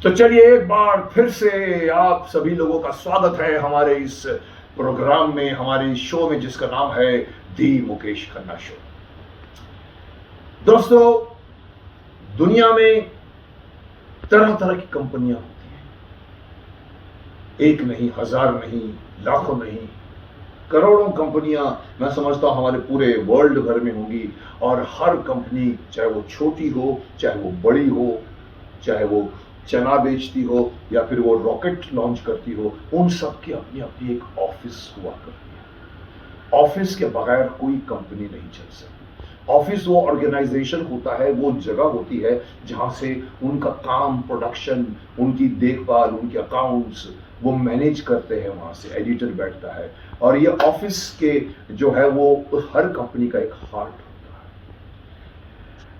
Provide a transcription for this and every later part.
तो चलिए एक बार फिर से आप सभी लोगों का स्वागत है हमारे इस प्रोग्राम में, हमारे इस शो में जिसका नाम है दी मुकेश खन्ना शो। दोस्तों, दुनिया में तरह तरह की कंपनियां होती हैं, एक नहीं, हजार नहीं, लाखों नहीं, करोड़ों कंपनियां मैं समझता हूं हमारे पूरे वर्ल्ड भर में होंगी। और हर कंपनी, चाहे वो छोटी हो, चाहे वो बड़ी हो, चाहे वो चना बेचती हो या फिर वो रॉकेट लॉन्च करती हो, उन सब की अपनी अपनी एक ऑफिस हुआ करती है। ऑफिस के बगैर कोई कंपनी नहीं चल सकती। ऑफिस वो ऑर्गेनाइजेशन होता है, वो जगह होती है जहां से उनका काम, प्रोडक्शन, उनकी देखभाल, उनके अकाउंट्स वो मैनेज करते हैं। वहां से एडिटर बैठता है और ये ऑफिस के जो है वो हर कंपनी का एक हार्ट होता है।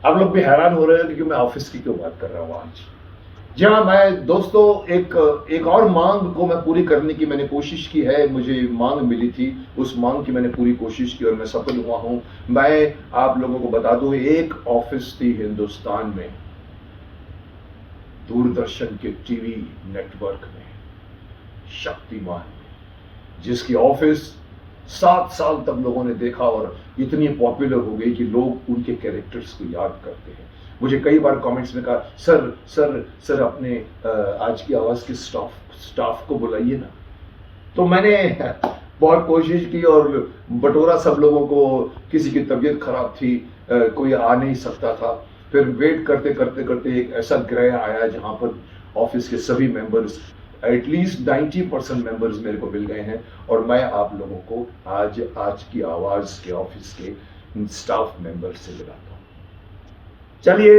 आप लोग भी हैरान हो रहे हैं कि मैं ऑफिस की क्यों बात कर रहा हूं आज। जी हाँ, मैं दोस्तों एक और मांग को मैं पूरी करने की मैंने कोशिश की है। मुझे मांग मिली थी, उस मांग की मैंने पूरी कोशिश की और मैं सफल हुआ हूं। मैं आप लोगों को बता दूं, एक ऑफिस थी हिंदुस्तान में, दूरदर्शन के टीवी नेटवर्क में, शक्तिमान, जिसकी ऑफिस 7 साल तक लोगों ने देखा और इतनी पॉपुलर हो गई कि लोग उनके कैरेक्टर्स को याद करते हैं। मुझे कई बार कमेंट्स में कहा, सर सर सर अपने आज की आवाज के स्टाफ को बुलाइए ना। तो मैंने बहुत कोशिश की और बटोरा सब लोगों को। किसी की तबीयत खराब थी, कोई आ नहीं सकता था। फिर वेट करते करते करते एक ऐसा ग्रह आया जहां पर ऑफिस के सभी मेंबर्स, एटलीस्ट 90% मेंबर्स मेरे को मिल गए हैं और मैं आप लोगों को आज की आवाज के ऑफिस के स्टाफ मेंबर से मिलाता हूं। चलिए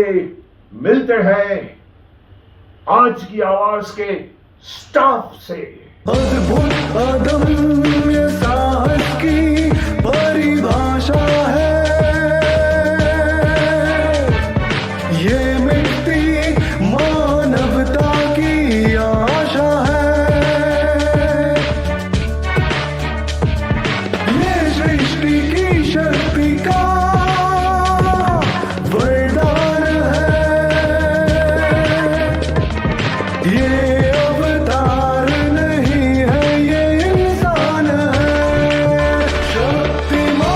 मिलते हैं आज की आवाज के स्टाफ से। अद्भुत अदम्य साहस की परिभाषा है ये, मिटती मानवता की आशा है, ये सृष्टि की शक्ति का वरदान है, ये अवतार नहीं है, ये इंसान है। शक्तिमान,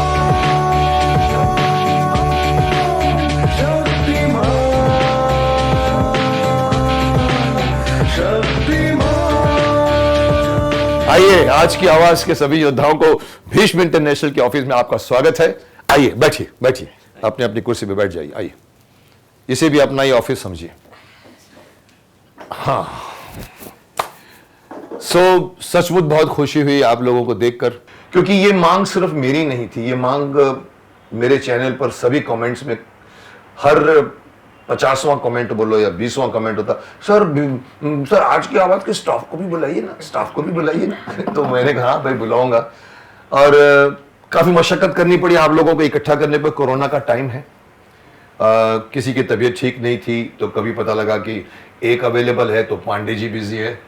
शक्तिमान, शक्तिमान। आइए, आज की आवाज के सभी योद्धाओं को भीष्म इंटरनेशनल के ऑफिस में आपका स्वागत है। आइए, बैठिए बैठिए, अपनी अपनी कुर्सी पे बैठ जाइए। आइए, इसे भी अपना ही ऑफिस समझिए। हाँ, सचमुच बहुत खुशी हुई आप लोगों को देखकर, क्योंकि ये मांग सिर्फ मेरी नहीं थी। ये मांग मेरे चैनल पर सभी कमेंट्स में, हर 50वां कमेंट बोलो या 20वां कमेंट होता, सर आज की आवाज के स्टाफ को भी बुलाइए ना, स्टाफ को भी बुलाइए ना। तो मैंने कहा भाई बुलाऊंगा। और काफी मशक्कत करनी पड़ी आप लोगों को इकट्ठा करने पर। कोरोना का टाइम है, किसी की तबीयत ठीक नहीं थी, तो कभी पता लगा कि एक अवेलेबल है तो पांडे जी बिजी है,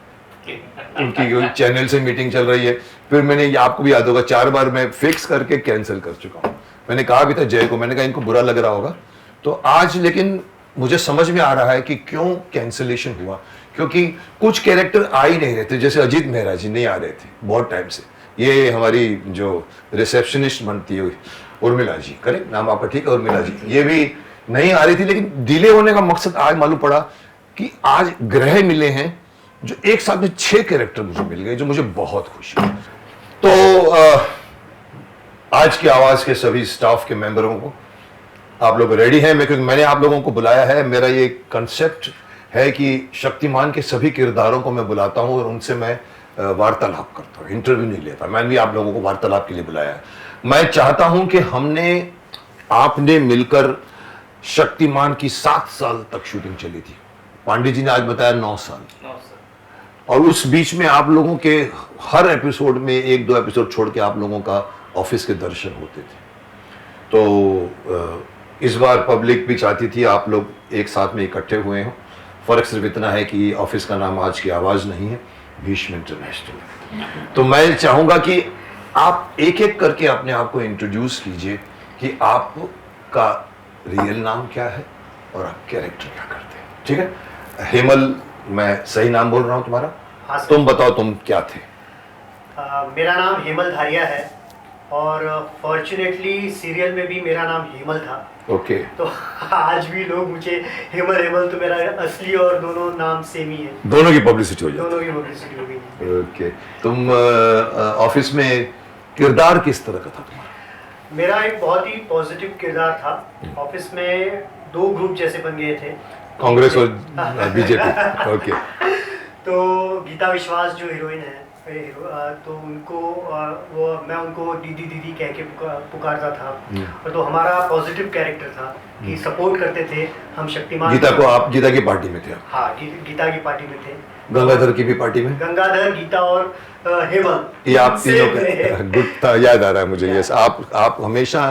उनकी चैनल से मीटिंग चल रही है। फिर मैंने, आपको भी याद होगा, 4 बार मैं फिक्स करके कैंसिल कर चुका हूं। मैंने कहा भी था जय को, मैंने कहा इनको बुरा लग रहा होगा। तो आज लेकिन मुझे समझ में आ रहा है कि क्यों कैंसिलेशन हुआ, क्योंकि कुछ कैरेक्टर आ ही नहीं रहे थे। जैसे अजीत मेहरा जी नहीं आ रहे थे बहुत टाइम से। ये हमारी जो रिसेप्शनिस्ट बनती है उर्मिला जी, करेक्ट नाम आपका, ठीक है, उर्मिला जी, ये भी नहीं आ रही थी। लेकिन डिले होने का मकसद आज मालूम पड़ा कि आज ग्रह मिले हैं जो एक साथ में 6 कैरेक्टर मुझे मिल गए, जो मुझे बहुत खुशी है। तो आज की आवाज के सभी स्टाफ के मेंबरों को, आप लोग रेडी हैं? क्योंकि मैंने आप लोगों को बुलाया है। मेरा ये कंसेप्ट है कि शक्तिमान के सभी किरदारों को मैं बुलाता हूं और उनसे मैं वार्तालाप करता हूं, इंटरव्यू नहीं लेता। मैंने भी आप लोगों को वार्तालाप के लिए बुलाया है। मैं चाहता हूं कि आपने मिलकर शक्तिमान की 7 साल तक शूटिंग चली थी। पांडे जी ने आज बताया 9 साल। और उस बीच में आप लोगों के हर एपिसोड में 1-2 एपिसोड छोड़ के आप लोगों का ऑफिस के दर्शन होते थे। तो इस बार पब्लिक भी चाहती थी आप लोग एक साथ में इकट्ठे हुए हों। फर्क सिर्फ इतना है कि ऑफिस का नाम आज की आवाज नहीं है, भीष्म इंटरनेशनल। तो मैं चाहूंगा कि आप एक एक करके अपने आप को इंट्रोड्यूस कीजिए कि आपका रियल नाम क्या है और आप कैरेक्टर क्या करते हैं। ठीक है, हेमल मैं सही नाम बोल रहा हूँ तुम्हारा? हाँ सर। तुम बताओ तुम क्या थे? मेरा नाम हेमल धारिया है और फॉर्चुनेटली सीरियल में भी मेरा नाम हेमल था। ओके। तो आज भी लोग मुझे हेमल हेमल, तो मेरा असली और दोनों नाम सेम ही है। दोनों की पब्लिसिटी हो जाती दोनों की पब्लिसिटी हो गई। है। ओके। तुम ऑफिस में किरदार किस तरह का था तुम्हारा? मेरा एक बहुत ही पॉजिटिव किरदार था। ऑफिस में दो ग्रुप जैसे बन गए थे, कांग्रेस और बीजेपी। ओके। तो गीता विश्वास जो हीरोइन है, तो उनको वो मैं उनको दीदी दीदी कह के पुकारता था। और तो हमारा पॉजिटिव कैरेक्टर था कि सपोर्ट करते थे हम शक्तिमान। गीता को आप गीता की पार्टी में थे आप? हाँ, गीता की पार्टी में थे। गंगाधर की भी पार्टी में? गंगाधर, गीता और हेमल, ये आप तीनों से का गुड था, याद आ रहा है मुझे। यस, आप हमेशा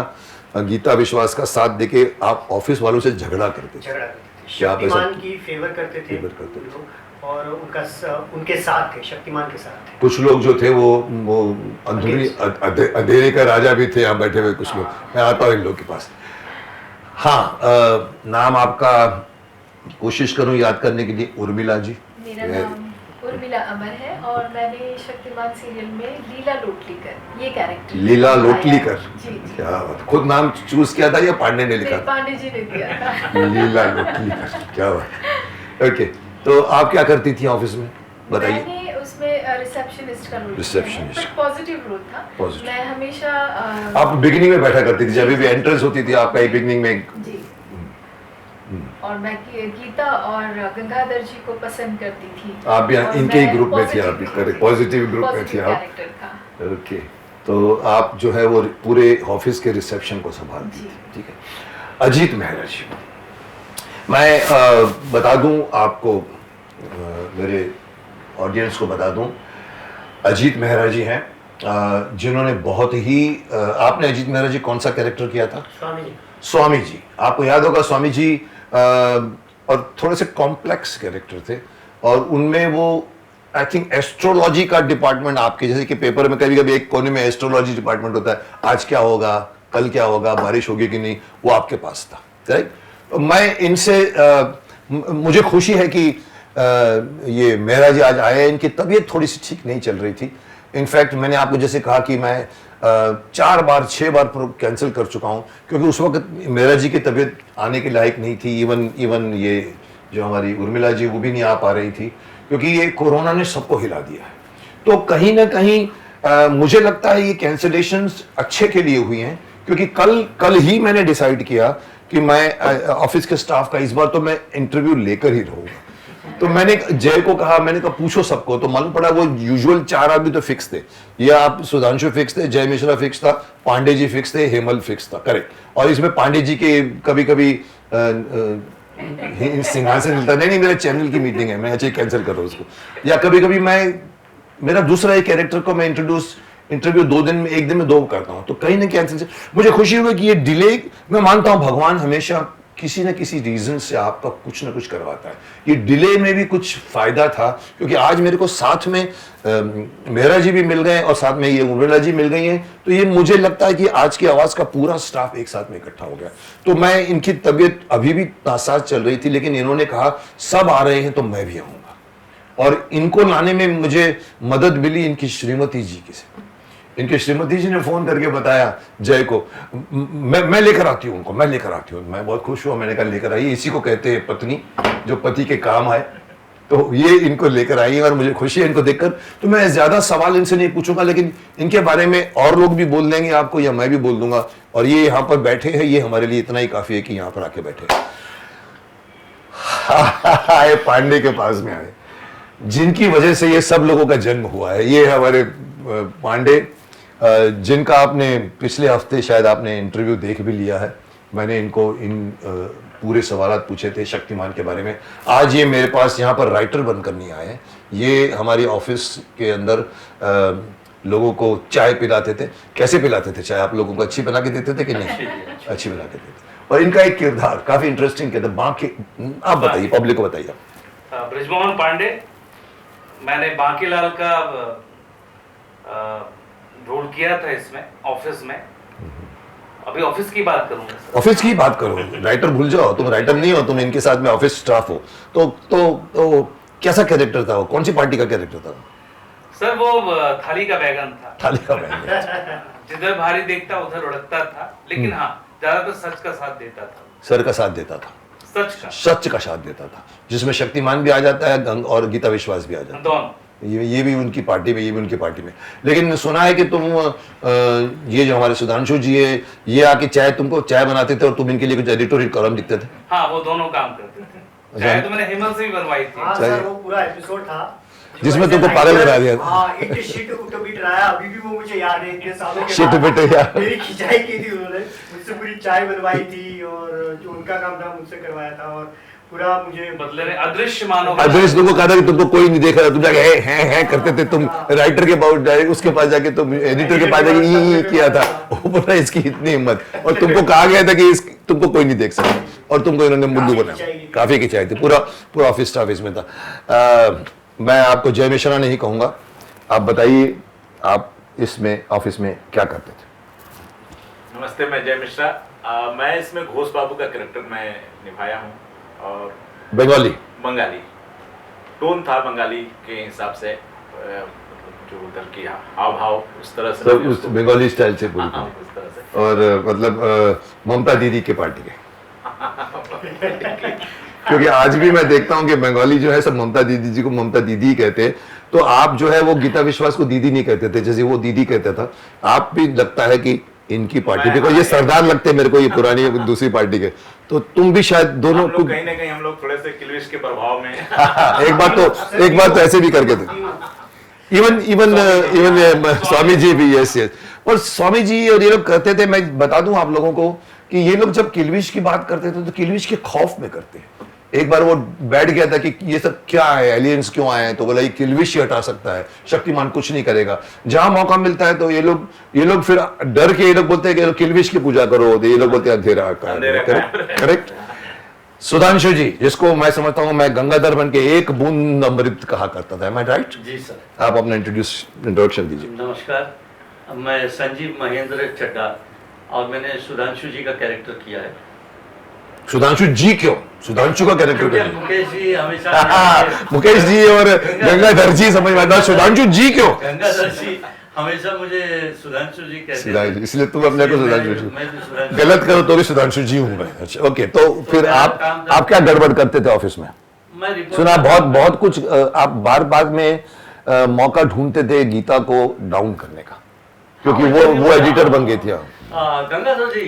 गीता विश्वास का साथ देके आप ऑफिस वालों से झगड़ा करते थे। झगड़ा करते थे, क्या आप ऐसा- शक्तिमान की फेवर करते थे, फेवर करते थे। और उनके साथ थे, शक्तिमान के साथ थे। कुछ लोग जो थे वो अंधेरी अंधेरे का राजा भी थे यहाँ बैठे हुए कुछ लोग। मैं आता हूँ इन लोग के पास। हाँ, नाम आपका कोशिश करूँ याद करने के लिए। उर्मिला जी? मेरा नाम उर्मिला अमर है और मैंने शक्तिमान सीरियल में लीला लोटलीकर ये कैरेक्टर लीला लोटलीकर। जी जी। क्या बात, खुद नाम चूज किया था या पांडे ने लिखा नहीं, था? पांडे जी ने दिया था। लीला लोटलीकर, क्या बात। ओके, तो आप क्या करती थी ऑफिस में, बताइए। मैंने उसमें रिसेप्शनिस्ट का role Receptionist। But positive role था। Positive। मैं हमेशा आप बिगिनिंग में बैठा करती थी, जब भी एंट्रेंस होती थी आपका एक बिगिनिंग में? जी। और मैं गीता और गंगाधर जी को पसंद करती थी। आप भी और इनके ही मैं ग्रुप में थी? आप भी positive करेक्ट, पॉजिटिव ग्रुप में थी positive आप। कैरेक्टर था। ओके, तो आप जो है वो पूरे ऑफिस के रिसेप्शन को संभालती जी। थी, ठीक है। अजीत मेहरा जी, मैं बता दूं आपको, मेरे ऑडियंस को बता दूं, अजीत मेहरा जी हैं जिन्होंने बहुत ही आपने अजीत मेहरा जी कौन सा कैरेक्टर किया था? स्वामी जी। स्वामी जी, आपको याद होगा स्वामी जी, और थोड़े से कॉम्प्लेक्स कैरेक्टर थे और उनमें वो आई थिंक एस्ट्रोलॉजी का डिपार्टमेंट, आपके जैसे कि पेपर में कभी कभी एक कोने में एस्ट्रोलॉजी डिपार्टमेंट होता है, आज क्या होगा, कल क्या होगा, बारिश होगी कि नहीं, वो आपके पास था, राइट। मैं इनसे मुझे खुशी है कि ये मेहरा जी आज आए। इनकी तबीयत थोड़ी सी ठीक नहीं चल रही थी। इनफैक्ट मैंने आपको जैसे कहा कि मैं 6 बार कैंसिल कर चुका हूं, क्योंकि उस वक्त मेहरा जी की तबीयत आने के लायक नहीं थी। इवन ये जो हमारी उर्मिला जी, वो भी नहीं आ पा रही थी, क्योंकि ये कोरोना ने सबको हिला दिया है। तो कहीं ना कहीं मुझे लगता है ये कैंसिलेशंस अच्छे के लिए हुई हैं, क्योंकि कल ही मैंने डिसाइड किया कि मैं ऑफिस के स्टाफ का इस बार तो मैं इंटरव्यू लेकर ही रहूंगा। तो मैंने जय को कहा, मैंने कहा पूछो सबको, तो मालूम पड़ा वो यूजुअल 4 आदमी तो फिक्स थे। ये आप सुधांशु फिक्स थे, जय मिश्रा फिक्स था, पांडे जी फिक्स थे, हेमल फिक्स था, करेक्ट। और इसमें पांडे जी के कभी कभी सिंहासन मिलता, नहीं मेरा चैनल की मीटिंग है, मैं अच्छा कैंसिल कर रहा हूँ उसको। या कभी कभी मेरा दूसरा एक कैरेक्टर को मैं इंटरव्यू 2 दिन में, 1 दिन में 2 करता हूँ, तो कहीं ना कैंसिल से मुझे खुशी हुई कि ये डिले, मैं मानता हूँ भगवान हमेशा किसी न किसी रीजन से आपका कुछ ना कुछ करवाता है। ये डिले में भी कुछ फायदा था, क्योंकि आज मेरे को साथ में मेहरा जी भी मिल गए और साथ में ये उर्मिला जी मिल गई हैं, तो ये मुझे लगता है कि आज की आवाज का पूरा स्टाफ एक साथ में इकट्ठा हो गया। तो मैं, इनकी तबीयत अभी भी नासाज चल रही थी, लेकिन इन्होंने कहा सब आ रहे हैं तो मैं भी आऊंगा, और इनको लाने में मुझे मदद मिली इनकी श्रीमती जी की से। इनके श्रीमती जी ने फोन करके बताया जय को, मैं लेकर आती हूँ उनको, मैं लेकर आती हूँ। मैं बहुत खुश हुआ, मैंने कहा लेकर आइए, इसी को कहते हैं पत्नी, जो पति के काम आए। तो ये इनको लेकर आई और मुझे खुशी है इनको देखकर। तो मैं ज्यादा सवाल इनसे नहीं पूछूंगा, लेकिन इनके बारे में और लोग भी बोल देंगे आपको या मैं भी बोल दूंगा। और ये यहाँ पर बैठे हैं, ये हमारे लिए इतना ही काफी है कि यहाँ पर आके बैठे आए पांडे के पास में आए, जिनकी वजह से ये सब लोगों का जन्म हुआ है। ये हमारे पांडे, जिनका आपने पिछले हफ्ते शायद आपने इंटरव्यू देख भी लिया है। मैंने इनको पूरे सवालात पूछे थे शक्तिमान के बारे में। आज ये मेरे पास यहाँ पर राइटर बनकर नहीं आए हैं, ये हमारी ऑफिस के अंदर लोगों को चाय पिलाते थे। कैसे पिलाते थे चाय? आप लोगों को अच्छी बना के देते थे कि नहीं? अच्छी बना के देते। और इनका एक किरदार काफी इंटरेस्टिंग किरदार, बाकी आप बताइए, पब्लिक को बताइए। ब्रिजमोहन पांडे, मैंने बांकीलाल का रोल किया था इसमें ऑफिस में। अभी ऑफिस की बात करूंगा सर। ऑफिस की बात करो, राइटर भूल जाओ, तुम राइटर नहीं हो, तुम इनके साथ में ऑफिस स्टाफ हो। तो कैसा कैरेक्टर था वो, कौन सी पार्टी का कैरेक्टर था? सर वो थाली का बैगन था, थाली का बैगन। जिधर भारी देखता उधर उड़कता था, लेकिन हाँ ज्यादातर सच का साथ देता था। सर का साथ देता था, सच का साथ देता था, जिसमें शक्तिमान भी आ जाता है और गीता विश्वास भी आ जाता है, दोनों। ये भी उनकी पार्टी में, ये भी उनकी पार्टी में। लेकिन सुना है कि तुम ये जो हमारे सुधांशु जी है, ये आके तुमको चाय बनाते थे और तुम इनके लिए कुछ एडिटोरियल कॉलम लिखते थे। हाँ वो दोनों काम करते थे। चाय तो मैंने हेमंत से भी बनवाई थी। हाँ सर, वो पूरा एपिसोड था जिसमें तुमको पागल बना दिया। हाँ, इट शिट उट बीट रहा है, अभी भी वो मुझे याद है इतने सालों के शिट बाद। बिट यार। मेरी खिंचाई की थी उन्होंने, मुझसे पूरी चाय बनवाई थी और जो उनका काम था मुझसे करवाया था और पूरा मुझे बदले में अदृश्य मानो। अदृश्य तुमको कहा था कि तुमको कोई नहीं देख रहा, तुम जाके है करते थे तुम, राइटर के पास डायरेक्ट उसके पास जाके तुम एडिटर के पास जाके ये किया था। वो बोला इसकी इतनी हिम्मत, और तुमको कहा गया था कि तुमको कोई नहीं देख सकता, और तुमको इन्होंने मुद्दू बनाया। काफी खिंचाई थी, पूरा ऑफिस स्टाफ इसमें था। मैं आपको जय मिश्रा नहीं कहूंगा, आप बताइए आप इसमें ऑफिस में क्या करते थे? नमस्ते, मैं जय मिश्रा। मैं इसमें घोष बाबू का कैरेक्टर मैं निभाया हूँ और बंगाली टोन था बंगाली के हिसाब से, जो उधर की हाव भाव उस तरह से उस बंगाली स्टाइल से बोलते हाँ, हैं। उस तरह से। और मतलब ममता दीदी के पार्टी के क्योंकि आज भी मैं देखता हूँ कि बंगाली जो है सब ममता दीदी जी को ममता दीदी कहते हैं, तो आप जो है वो गीता विश्वास को दीदी नहीं कहते थे जैसे वो दीदी कहता था। आप भी लगता है कि इनकी पार्टी, देखो ये सरदार लगते हैं मेरे को, ये पुरानी दूसरी पार्टी के, तो तुम भी शायद दोनों हम लोग कहीं ना कहीं हम लोग थोड़े से किल्विश के प्रभाव में एक बात तो ऐसे भी करके थे। इवन स्वामी जी भी, यस यस। और स्वामी जी और ये लोग करते थे, मैं बता दूं आप लोगों को कि ये लोग जब किल्विश की बात करते थे तो किल्विश के खौफ में करते हैं। एक बार वो बैठ गया था कि ये सब क्या है, एलियंस क्यों आए हैं, तो बोला ये किल्विश ही हटा सकता है, शक्तिमान कुछ नहीं करेगा। जहां मौका मिलता है तो ये लोग फिर डर के ये लोग बोलते हैं कि किल्विश की पूजा करो, ये लोग बोलते हैं अंधेरा। करेक्ट। सुधांशु जी, जिसको मैं समझता हूं मैं गंगाधर बन के एक बूंद अमृत कहा करता था, मैं राइट? जी सर। आप अपना इंट्रोडक्शन दीजिए। नमस्कार, मैं संजीव महेंद्र चड्डा और मैंने सुधांशु जी का कैरेक्टर किया है। सुधांशु जी क्यों? सुधांशु का कैरेक्टर क्योंकि क्यों? मुकेश जी हमेशा मुकेश जी और गंगाधर जी समझ में आता, सुधांशु जी क्यों? गंगाधर जी हमेशा मुझे सुधांशु जी कहते हैं, इसलिए तुम अपने को सुधांशु जी, मैं भी सुधांशु। गलत करो तो भी सुधांशु जी हूं मैं। अच्छा ओके, तो फिर आप क्या गड़बड़ करते थे ऑफिस में? मैं रिपोर्ट सुना बहुत कुछ, आप बार में मौका ढूंढते थे गीता को डाउन करने का, क्योंकि वो एडिटर बन गई थी। गंगाधर जी,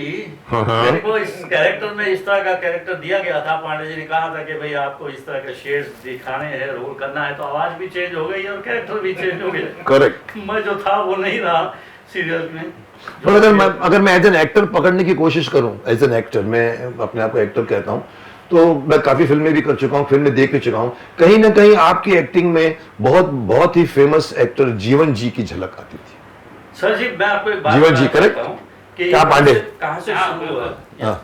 मेरे को इस कैरेक्टर में इस तरह का कैरेक्टर दिया गया था, पांडे जी ने कहा था कि भाई आपको इस तरह के शेड्स दिखाने हैं, रोल करना है, तो आवाज भी चेंज हो गई और कैरेक्टर भी चेंज हो गया। करेक्ट। मैं जो था वो नहीं रहा सीरियल में। पर अगर मैं एज एन एक्टर पकड़ने की कोशिश करूं, एज एन एक्टर, मैं अपने आप को एक्टर कहता हूं, तो मैं काफी फिल्में भी कर चुका हूं, फिल्में देख भी चुका हूं, कहीं ना कहीं आपकी एक्टिंग में बहुत ही फेमस एक्टर जीवन जी की झलक आती थी। सर जी, मैं आपको एक बात जीवन जी, बताना करेक्ट? चाहता हूँ कि क्या पांडे? कहाँ से शुरू हुआ,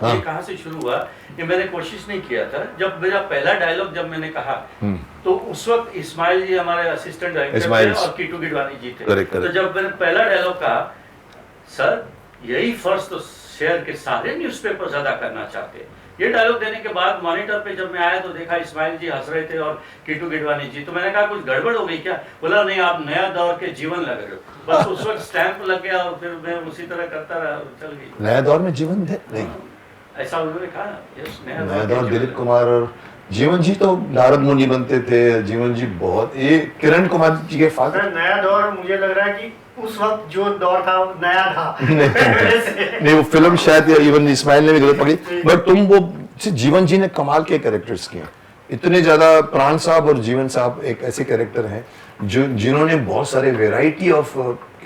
ये कहाँ से शुरू हुआ, ये मैंने कोशिश नहीं किया था। जब मेरा पहला डायलॉग जब मैंने कहा, तो उस वक्त इस्माइल जी हमारे असिस्टेंट डायरेक्टर थे और कीटू गिडवानी जी थे। करेक्ट। तो जब मैंने पहला डायलॉग कहा, सर यही फर्ज तो शहर के सारे न्यूज़पेपर्स अदा करना चाहते हैं। ये डायलॉग देने के बाद मॉनिटर पे जब मैं आया तो देखा इस्माइल जी हंस रहे थे और कीटू गिडवानी जी, तो मैंने कहा कुछ गड़बड़ हो गई क्या? बोला नहीं, आप नया दौर के जीवन लग रहे हो। बस उस वक्त स्टैंप लग गया और फिर मैं उसी तरह करता रहा, चल गई। नया दौर में जीवन थे नहीं, ऐसा उन्होंने कहा। यस, नया दौर दिलीप कुमार और जीवन जी तो नारद मुनि बनते थे। जीवन जी बहुत, ये किरण कुमार जी के फादर। नया दौर मुझे लग रहा है कि उस वक्त जो दौर था वो नया था। नहीं, वो फिल्म शायद इवन इस्माइल ने भी गलत पकड़ी, बट तुम वो जीवन जी ने कमाल के कैरेक्टर्स किए, इतने ज्यादा। प्राण साहब और जीवन साहब एक ऐसे कैरेक्टर हैं जिन्होंने बहुत सारे वेराइटी ऑफ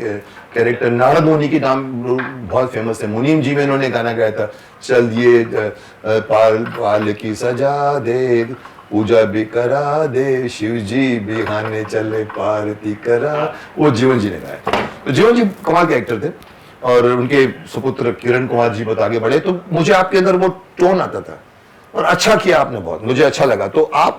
कैरेक्टर। नारद मुनि के नाम बहुत फेमस है। मुनीम जी में इन्होंने गाना गाया था, चल ये पाल की सजा दे, पूजा भी करा दे, शिव जी बिहाने चले पार्टी करा, वो जीवन जी ने गाया। तो जीवन जी कमाल के एक्टर थे और उनके सुपुत्र किरण कुमार जी बहुत आगे बढ़े। तो मुझे आपके अंदर वो टोन आता था और अच्छा किया आपने, बहुत मुझे अच्छा लगा। तो आप,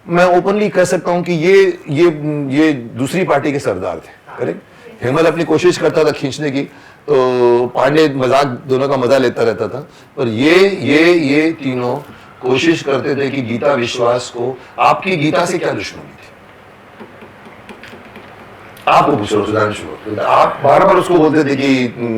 मैं ओपनली कह सकता हूं कि ये दूसरी पार्टी के सरदार थे, करेक्ट? हेमल अपनी कोशिश करता था खींचने की, तो पांडे मजाक दोनों का मजा लेता रहता था, और ये तीनों कोशिश करते थे कि गीता विश्वास को, आपकी गीता से क्या दुश्मनी थी? आपको पूछ रहा हूँ सुधांशु, आप बार बार उसको बोलते थे कि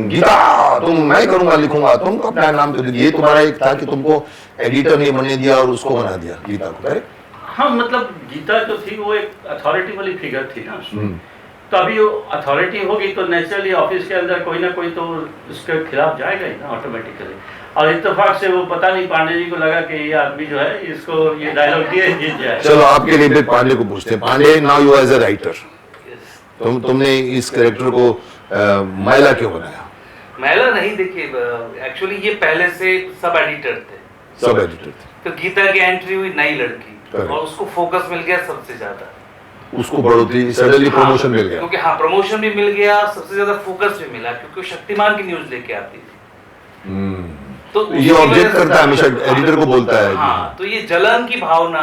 गीता तुम, मैं करूंगा लिखूंगा, तुमको अपना नाम तो ये तुम्हारा एक था कि तुमको एडिटर नहीं बनने दिया और उसको बना दिया गीता को, करेक्ट? हाँ, मतलब गीता जो थी वो एक अथॉरिटी वाली फिगर थी ना उसमें। तो अभी वो अथॉरिटी होगी तो नेचुरली ऑफिस के अंदर कोई ना कोई तो उसके खिलाफ जाएगा ही ना ऑटोमेटिकली। और इत्तेफाक से वो पता नहीं पांडे जी को लगा कि ये आदमी जो है इसको ये डायलॉग दिए जीत जाए। चलो आपके लिए भी पांडे को पूछते हैं। Pandey, now you as a writer, तुमने इस कैरेक्टर को महिला क्यों बनाया? महिला नहीं, देखिए एक्चुअली ये पहले से सब एडिटर थे, सब एडिटर थे, तो गीता की एंट्री हुई नई लड़की Correct. और उसको फोकस मिल गया सबसे ज्यादा, उसको बढ़ोतरी, सडनली प्रमोशन मिल गया। क्योंकि हाँ प्रमोशन भी मिल गया, सबसे ज्यादा फोकस भी मिला, क्योंकि वो शक्तिमान की न्यूज लेके आती थी। तो ये ऑब्जेक्ट करता है हमेशा, एडिटर को बोलता है हाँ, तो ये जलन की भावना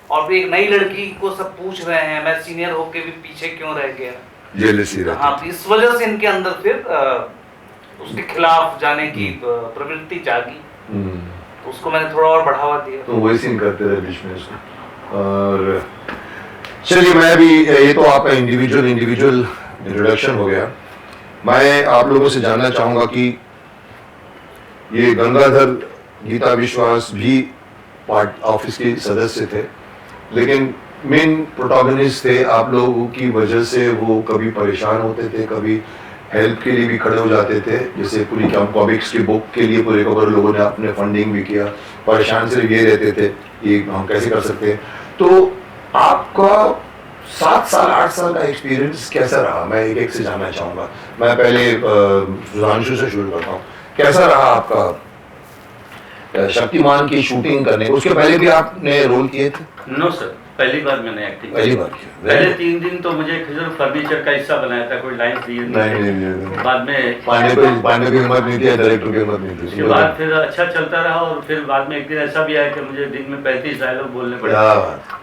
और फिर एक नई लड़की को सब पूछ रहे हैं, मैं सीनियर होके भी पीछे क्यों रह गया, जेलसी रहती हाँ, तो इस वजह से इनके अंदर फिर उसके खिलाफ जाने की प्रवृत्ति जागी, तो उसको मैंने थोड़ा और बढ़ावा दिया। तो वही सीन करते रहे बीच में उसको। और चलिए, मैं भी, ये तो आपका इंडिविजुअल इंट्रोडक्शन हो गया। मैं आप लोगों से जानना चाहूंगा कि ये गंगाधर गीता विश्वास भी पार्ट ऑफिस के सदस्य थे, लेकिन मेन प्रोटोगनिस्ट थे आप लोगों की वजह से। वो कभी परेशान होते थे, कभी हेल्प के लिए भी खड़े हो जाते थे। जैसे पूरी कॉमिक्स की बुक के लिए पूरे कवर लोगों ने अपने फंडिंग भी किया। परेशान सिर्फ ये रहते थे ये हम कैसे कर सकते हैं। तो आपका 7 साल 8 साल का एक्सपीरियंस कैसा रहा? मैं एक एक से जानना चाहूँगा। मैं पहले सुधांशु से शुरू करता हूँ। कैसा रहा आपका शक्तिमान की शूटिंग करने? उसके पहले भी आपने रोल किए थे? नो सर, पहली बार मैंने एक्टिंग पहली बार किया। पहले 3 दिन तो मुझे खजूर फर्नीचर का हिस्सा बनाया था, कोई लाइन दी नहीं। बाद में पांडे की हिम्मत नहीं थी, डायरेक्टर की हिम्मत नहीं थी। उसके बाद फिर अच्छा चलता रहा और फिर बाद में एक दिन ऐसा भी आया कि मुझे दिन में 35 डायलॉग बोलने पड़े।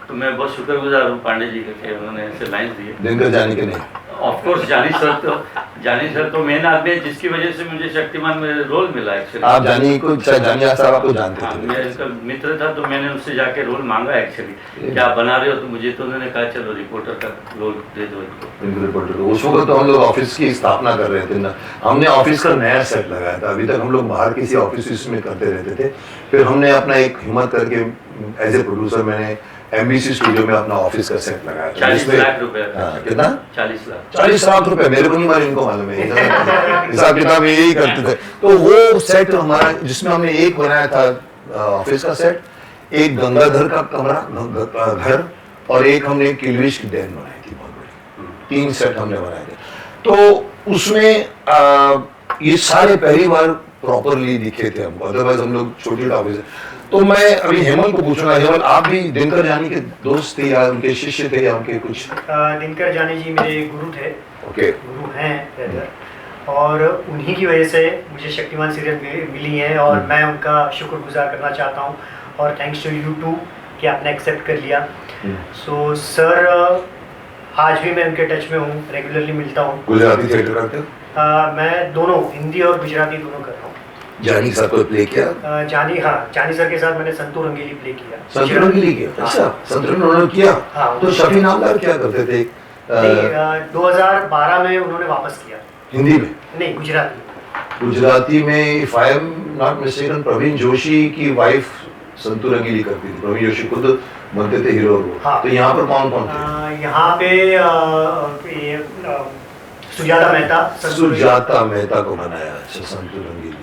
तो मैं बहुत शुक्रगुजार हूँ पांडे जी के, उन्होंने ऐसे लाइन दिए। दिनकर जानी के नहीं? ऑफ कोर्स जानी सर तो मेन आदमी है जिसकी वजह से मुझे शक्तिमान में रोल मिला एक्चुअली। आप जानी को, जानी साहब आपको जानते थे? मैं इसका मित्र था, तो मैंने उससे जाके रोल मांगा एक्चुअली, क्या बना रहे हो? तो मुझे तो उन्होंने कहा चलो रिपोर्टर का रोल दे दो इनको। रिपोर्टर। उस वक्त तो हम लोग ऑफिस की स्थापना कर रहे थे ना, हमने ऑफिस का नया सेट लगाया था। अभी तक हम लोग बाहर किसी ऑफिस में करते रहते थे। फिर हमने अपना एक हिम्मत करके एज ए प्रोड्यूसर मैंने एमबीसी स्टूडियो में अपना ऑफिस का सेट लगाया था। 40 लाख रुपए। कितना? 40 लाख रुपए। मेरे को नहीं मालूम, इनको मालूम है। हिसाब किताब यही करते थे। तो वो सेट हमारा, जिसमें हमने एक बनाया था ऑफिस का सेट, एक गंगाधर का कमरा घर, और एक हमने किलविश की डैन बनाई थी बहुत बड़ी। 3 सेट हमने बनाए थे। तो उसमें ये सारे पहली बार प्रॉपरली दिखे थे हमको, अदरवाइज हम लोग छोटी ऑफिस। तो मैं अभी हेमल को पूछूंगा। हेमल, आप भी दिनकर जानी के दोस्त थे या उनके शिष्य थे या उनके कुछ? दिनकर जानी जी मेरे गुरु थे। ओके। गुरु हैं rather, और उन्हीं की वजह से मुझे शक्तिमान सीरियल मिली है और मैं उनका शुक्रगुजार करना चाहता हूँ। और थैंक्स टू यू टू कि आपने एक्सेप्ट कर लिया। सो सर, आज भी मैं उनके टच में हूँ, रेगुलरली मिलता हूँ। गुजराती थिएटर करते हो? मैं दोनों, हिंदी और गुजराती दोनों कर रहा हूँ। जानी सर को प्ले किया? जानी, हाँ, जानी सर के साथ मैंने संतूर रंगीली प्ले किया। संतूर रंगीली किया? अच्छा, संतूर उन्होंने किया। हाँ, तो शफी नामदार क्या करते थे? 2012 में उन्होंने वापस किया। हिंदी में? नहीं, गुजराती। गुजराती में if I am not mistaken Praveen Joshi की वाइफ संतूर रंगीली करती थी। प्रवीण जोशी खुद बनते थे हीरो। हाँ। तो यहाँ पर कौन कौन थे? यहाँ पे सुजाता मेहता। सुजाता मेहता को बनाया। अच्छा, Santoor Rangeeli.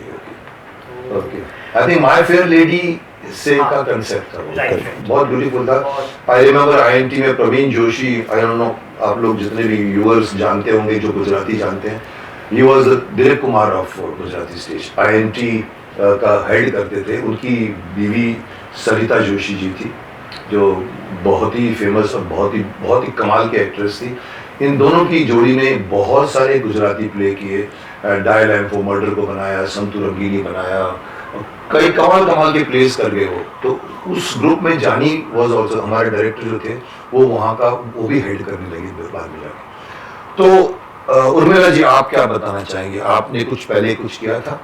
Okay. I think my fair lady से का कांसेप्ट था वो, बहुत ब्यूटीफुल था। आई रिमेंबर आईएनटी में Praveen Joshi, I don't know आप लोग जितने भी व्यूअर्स जानते होंगे जो गुजराती जानते हैं, he was the Dilip Kumar of Gujarati stage. INT का हेड करते थे। उनकी बीवी सरिता जोशी जी थी, जो बहुत ही फेमस और बहुत ही कमाल की एक्ट्रेस थी। इन दोनों की जोड़ी ने बहुत सारे गुजराती प्ले किए। डायल एंड फॉर मर्डर को बनाया, संतूर रंगीली बनाया, कई कमाल के प्लेस कर गए वो। तो उस ग्रुप में जानी वाज आल्सो, हमारे डायरेक्टर जो थे वो वहाँ का, वो भी हेड करने लगे बाद में जाके। तो उर्मिला जी, आप क्या बताना चाहेंगे? आपने कुछ पहले कुछ किया था?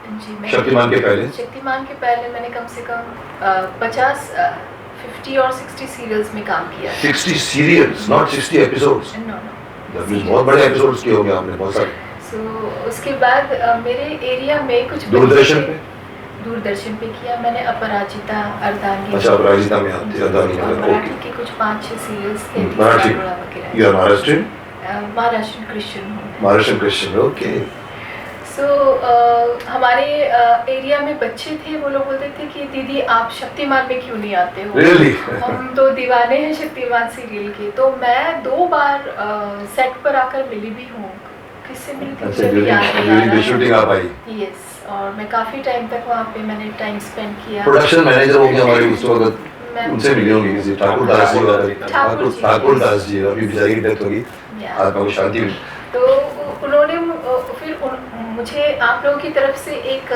जी मैं शक्तिमान के पहले? शक्तिमान के पहले मैंने कम से कम 50 और 60 सीरियल्स में काम किया। 60 सीरियल्स, नॉट 60 एपिसोड्स। नो बहुत बड़े एपिसोड्स किए होंगे आपने, बहुत सारे। सो उसके बाद मेरे एरिया में कुछ दूरदर्शन पे? दूरदर्शन पे किया मैंने, अपराजिता, अर्धांगिनी। अच्छा, अपराजिता में आती है, अर्धांगिनी और में, मराठी ओके। के कुछ 5-6 सीरियल्स थे। मराठी? वगैरह। You are Maharashtrian? Maharashtrian Christian हूँ। Maharashtrian Christian, okay. सो हमारे एरिया में बच्चे थे, वो लोग बोलते थे कि दीदी आप शक्तिमान में क्यों नहीं आते हो? Really? हम तो दीवाने हैं शक्तिमान सीरियल के। तो मैं 2 बार सेट पर आकर मिली भी हूँ। किससे मिली थी अच्छा, मुझे याद नहीं आ ड्यूरिंग द शूटिंग आप आई? यस, और मैं काफ़ी टाइम तक वहाँ पे मैंने टाइम स्पेंड किया। प्रोडक्शन मैनेजर हो गया हमारे उस वक्त, मैं- उनसे मिली होंगी किसी ठाकुर दास जी वगैरह। ठाकुर दास जी, अभी बेचारी की डेथ होगी, Yeah. आत्मा को शांति मिली। तो उन्होंने मुझे आप लोगों की तरफ से एक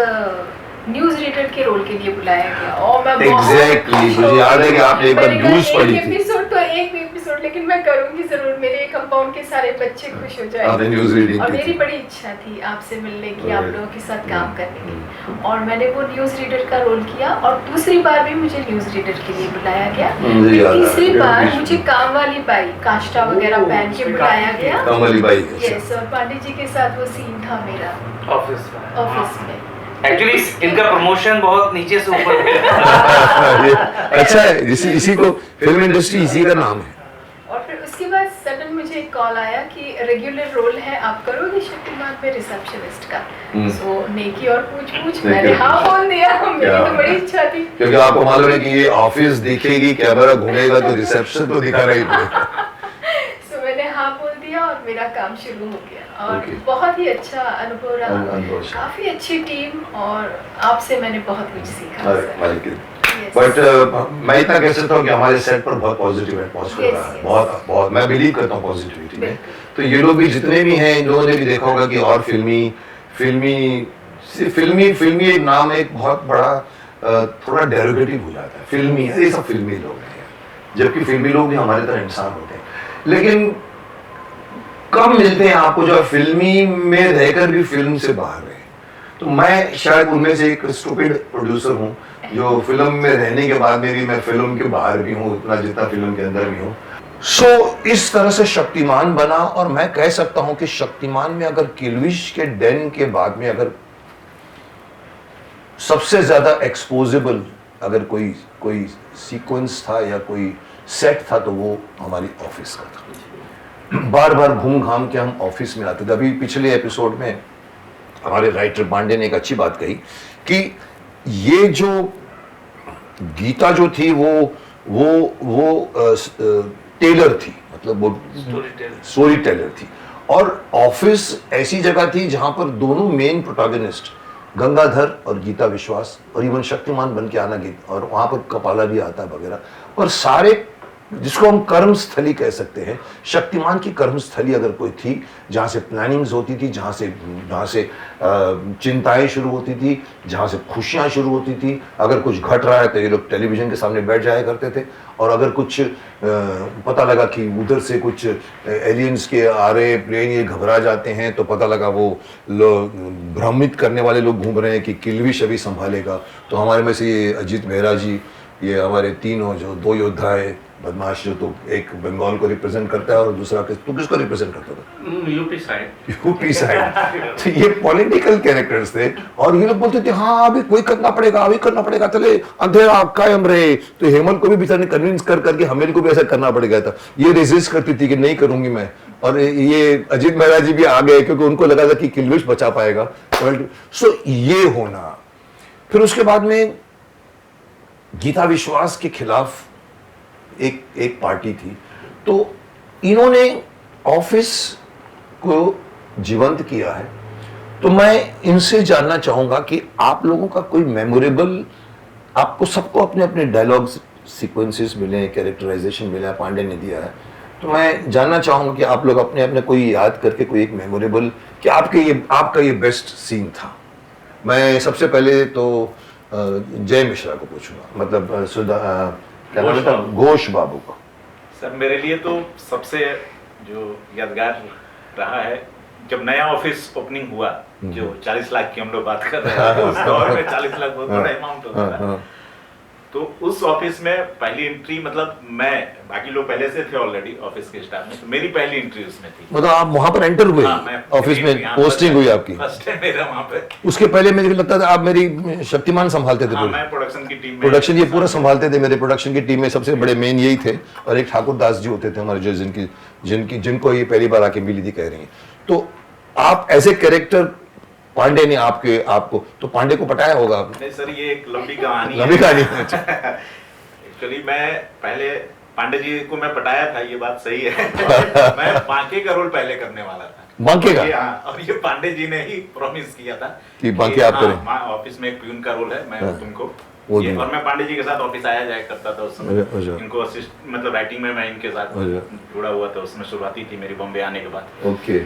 न्यूज़ रीडर के रोल के लिए बुलाया गया और मैं Exactly, मुझे याद है कि आपने एक बार न्यूज़ पढ़ी थी। एपिसोड तो एक एपिसोड, लेकिन मैं करूंगी जरूर, मेरे कंपाउंड के सारे बच्चे खुश हो आपने जाएंगे। न्यूज़ रीडिंग और की मेरी थी। बड़ी इच्छा थी आपसे मिलने की, आप लोगों के साथ काम करने की, हम्म। और मैंने वो न्यूज़ रीडर का रोल किया। और दूसरी बार भी मुझे न्यूज़ रीडर के लिए बुलाया गया। मुझे याद है, तीसरी बार बीच में। मुझे काम वाली बाई काष्टा वगैरह पहन के बुलाया गया। कमली बाई। यस, और पांडे जी के साथ वो सीन था मेरा ऑफिस में। ऑफिस में। एक्चुअली इनका प्रमोशन बहुत नीचे से ऊपर गया। अच्छा है, इसी को फिल्म इंडस्ट्री इसी का नाम है। और फिर उसके बाद सडन मुझे एक कॉल आया कि रेगुलर रोल है, आप करोगे शक्तिमान में रिसेप्शनिस्ट का। सो नेकी और पूछ मैंने हाँ बोल दिया। मेरी तो बड़ी इच्छा थी, क्योंकि आपको मालूम है कि ये ऑफिस दिखेगी, कैमरा घूमेगा तो रिसेप्शन तो दिखाना ही पड़ेगा। सो मैंने हाँ बोल दिया और मेरा काम शुरू हो गया। और Okay. बहुत ही अच्छा अनुभव रहा, अनुभव अच्छा। काफी अच्छी टीम, और आपसे मैंने बहुत कुछ सीखा सर। Yes. बट मैं इतना कह सकता हूँ कि हमारे सेट पर बहुत पॉजिटिव एटमॉस्फेयर Yes, रहा है, yes. बहुत बहुत मैं बिलीव करता हूँ पॉजिटिविटी में। बिल्कुल। तो ये लोग भी जितने भी हैं, इन लोगों ने भी देखा होगा कि और फिल्मी एक नाम एक बहुत बड़ा थोड़ा डेरोगेटिव हो जाता है, फिल्मी है, ये सब फिल्मी लोग हैं, जबकि फिल्मी लोग भी हमारे तरह इंसान होते हैं। लेकिन कम मिलते हैं आपको जो फिल्मी में रहकर भी फिल्म से बाहर है। तो मैं शायद उनमें से एक स्टूपिड प्रोड्यूसर हूँ जो फिल्म में रहने के बाद में भी मैं फिल्म के बाहर भी हूँ उतना जितना फिल्म के अंदर भी हूँ। सो इस तरह से शक्तिमान बना, और मैं कह सकता हूँ कि शक्तिमान में अगर किल्विश के डेन के बाद में अगर सबसे ज्यादा एक्सपोजेबल अगर कोई सीक्वेंस था या कोई सेट था तो वो हमारी ऑफिस का था। बार बार घूम घाम के हम ऑफिस में आते थे। अभी पिछले एपिसोड में हमारे राइटर पांडे ने एक अच्छी बात कही कि ये जो गीता जो थी वो टेलर थी, मतलब वो स्टोरी टेलर थी, और ऑफिस ऐसी जगह थी जहां पर दोनों मेन प्रोटैगनिस्ट गंगाधर और गीता विश्वास और इवन शक्तिमान बन के आना गीता, और वहां पर कपाला भी आता है वगैरह, और सारे जिसको हम कर्मस्थली कह सकते हैं, शक्तिमान की कर्मस्थली अगर कोई थी जहाँ से प्लानिंग्स होती थी, जहाँ से चिंताएं शुरू होती थी, जहाँ से खुशियाँ शुरू होती थी। अगर कुछ घट रहा है तो ये लोग टेलीविज़न के सामने बैठ जाया करते थे, और अगर कुछ पता लगा कि उधर से कुछ एलियंस के आ रहे प्लेन ये घबरा जाते हैं तो पता लगा वो लोग भ्रमित करने वाले लोग घूम रहे हैं कि किल्विश अभी संभालेगा। तो हमारे में से ये अजीत मेहरा जी, ये हमारे तीनों जो 2 योद्धा है बदमाश, जो तो एक बंगाल को रिप्रेजेंट करता है और दूसरा तू किसको रिप्रेजेंट करता था? UP side. UP side. तो ये पॉलिटिकल कैरेक्टर्स थे, और ये लोग बोलते थे हाँ अभी कोई करना पड़ेगा, अभी करना पड़ेगा, चले अंधेरा कायम रहे। तो हेमंत को भी बेचारे कन्विंस करके हमें को भी ऐसा करना पड़ गया था। ये रेजिस्ट करती थी कि नहीं करूंगी मैं, और ये अजीत मेहरा जी भी आ गए क्योंकि उनको लगा था कि किल्विश बचा पाएगा। सो ये होना, फिर उसके बाद में गीता विश्वास के खिलाफ एक पार्टी थी, तो इन्होंने ऑफिस को जीवंत किया है। तो मैं इनसे जानना चाहूंगा कि आप लोगों का कोई मेमोरेबल, आपको सबको अपने अपने डायलॉग सीक्वेंसेस मिले, कैरेक्टराइजेशन मिला, पांडे ने दिया है, तो मैं जानना चाहूंगा कि आप लोग अपने अपने कोई याद करके कोई एक मेमोरेबल कि आपका ये बेस्ट सीन था। मैं सबसे पहले तो जय मिश्रा को पूछूंगा, मतलब क्या नाम था, घोष बाबू को। सर मेरे लिए तो सबसे जो यादगार रहा है जब नया ऑफिस ओपनिंग हुआ, जो 40 लाख की हम लोग बात कर रहे हैं, उस दौर में 40 लाख बहुत बड़ा अमाउंट होता था। तो उस ऑफिस में पहली एंट्री, मतलब मैं, बाकी लोग पहले से थे ऑलरेडी ऑफिस के स्टाफ में, तो मेरी पहली एंट्री उसमें थी। मतलब आप वहां पर एंटर हुए, हाँ, ऑफिस में पोस्टिंग हुई आपकी? फर्स्ट टाइम मेरा वहां पे। उसके पहले मुझे लगता था आप मेरी शक्तिमान संभालते थे? हाँ, मैं प्रोडक्शन की टीम में, प्रोडक्शन ये पूरा संभालते थे। मेरे प्रोडक्शन की टीम में सबसे बड़े मेन यही थे, और एक ठाकुर दास जी होते थे हमारे, जो जिनको ये पहली बार आके मिली थी, कह रही हैं। तो आप ऐसे कैरेक्टर, पांडे ने आपको तो पांडे को पटाया होगा आपने? नहीं सर, ये एक लंबी कहानी लंबी कहानी है। एक्चुअली मैं पहले पांडे जी को मैं पटाया था, ये बात सही है। मैं बांके का रोल पहले करने वाला था। बांके का? और ये पांडे जी ने ही प्रॉमिस किया था कि बांके आप करें। ऑफिस में एक प्यून का रोल है, मैं तुमको वो ये, और मैं पांडे जी के साथ ऑफिस आया जाया करता था उस समय। अच्छा। इनको असिस्ट, मतलब राइटिंग में मैं इनके साथ जुड़ा हुआ था, उसमें शुरुआती थी मेरी बॉम्बे आने के बाद। ओके।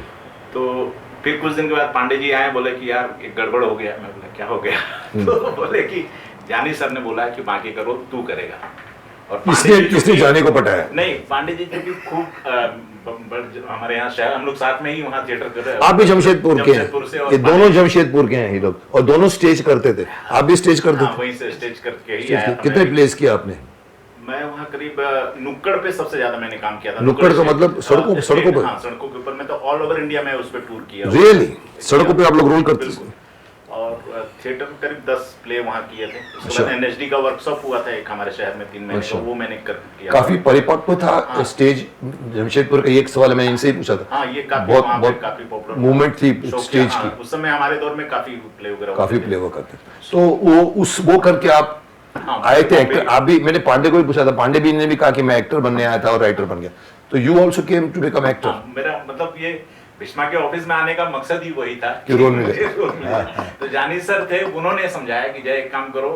तो फिर कुछ दिन के बाद पांडे जी आए, बोले कि यार एक गड़बड़ हो गया। मैं बोला क्या हो गया? तो बोले कि जानी सर ने बोला कि बाकी का रोल तू करेगा। और किसने जाने को पटाया? नहीं, पांडे जी जो कि खूब हमारे यहाँ शहर, हम लोग साथ में ही वहाँ थिएटर कर रहे हैं। आप भी जमशेदपुर के हैं? ये दोनों जमशेदपुर के हैं ये लोग, और दोनों स्टेज करते थे। आप भी स्टेज करते थे? वहीं से स्टेज करके ही आया था। कितने प्लेस किया आपने? मैं वहाँ करीब नुक्कड़ पे सबसे ज्यादा मैंने काम किया था। नुक्कड़ का मतलब सड़कों पर? हाँ, सड़कों के ऊपर। मैं तो ऑल ओवर इंडिया में उस पर टूर किया। रियली? सड़कों पे आप लोग रोल करते थे? और थिएटर करीब 10 प्ले वहाँ किए थे। उसके बाद एनएचडी का वर्कशॉप हुआ था एक हमारे शहर में 3 महीने का, वो मैंने कर किया। काफी परिपक्व था स्टेज जमशेदपुर का। एक सवाल मैंने इनसे ही पूछा था। हाँ, ये काफी बहुत काफी पॉपुलर मूवमेंट थी स्टेज की। उस समय हमारे दौर में काफी प्ले वगैरह काफी प्ले हुआ करते। तो वो करके आप आए थे एक्टर। आप भी, मैंने पांडे को भी पूछा था, पांडे भी ने भी कहा कि मैं एक्टर बनने आया था और राइटर बन गया। तो you also came to become actor? मेरा मतलब ये भीष्मा के ऑफिस में आने का मकसद ही वही था कि रोल मिले। तो जानी सर थे, उन्होंने समझाया कि जय एक काम करो,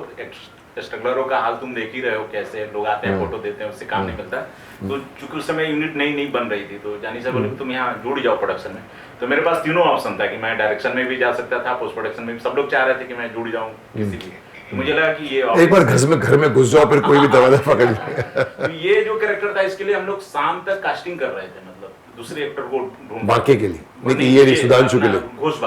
स्ट्रगलरों का हाल तुम देख ही रहे हो, कैसे लोग आते हैं फोटो देते हैं, उससे काम नहीं मिलता। तो चूंकि उस समय यूनिट नई बन रही थी, तो जानी सर बोले तुम यहाँ जुड़ जाओ प्रोडक्शन में। तो मेरे पास तीनों ऑप्शन था कि मैं डायरेक्शन में भी जा सकता था, पोस्ट प्रोडक्शन में भी। सब लोग चाह रहे थे कि मैं जुड़ जाऊँ किसी भी। तो मुझे लगा कि ये एक बार घर में घुस जाओ, फिर कोई भी दरवाजा पकड़ ले। तो ये जो कैरेक्टर था, इसके लिए हम लोग शाम तक कास्टिंग कर रहे थे, मतलब दूसरे एक्टर को ढूंढ बाकी के लिए, लेकिन ये सुधांशु के लिए, घोष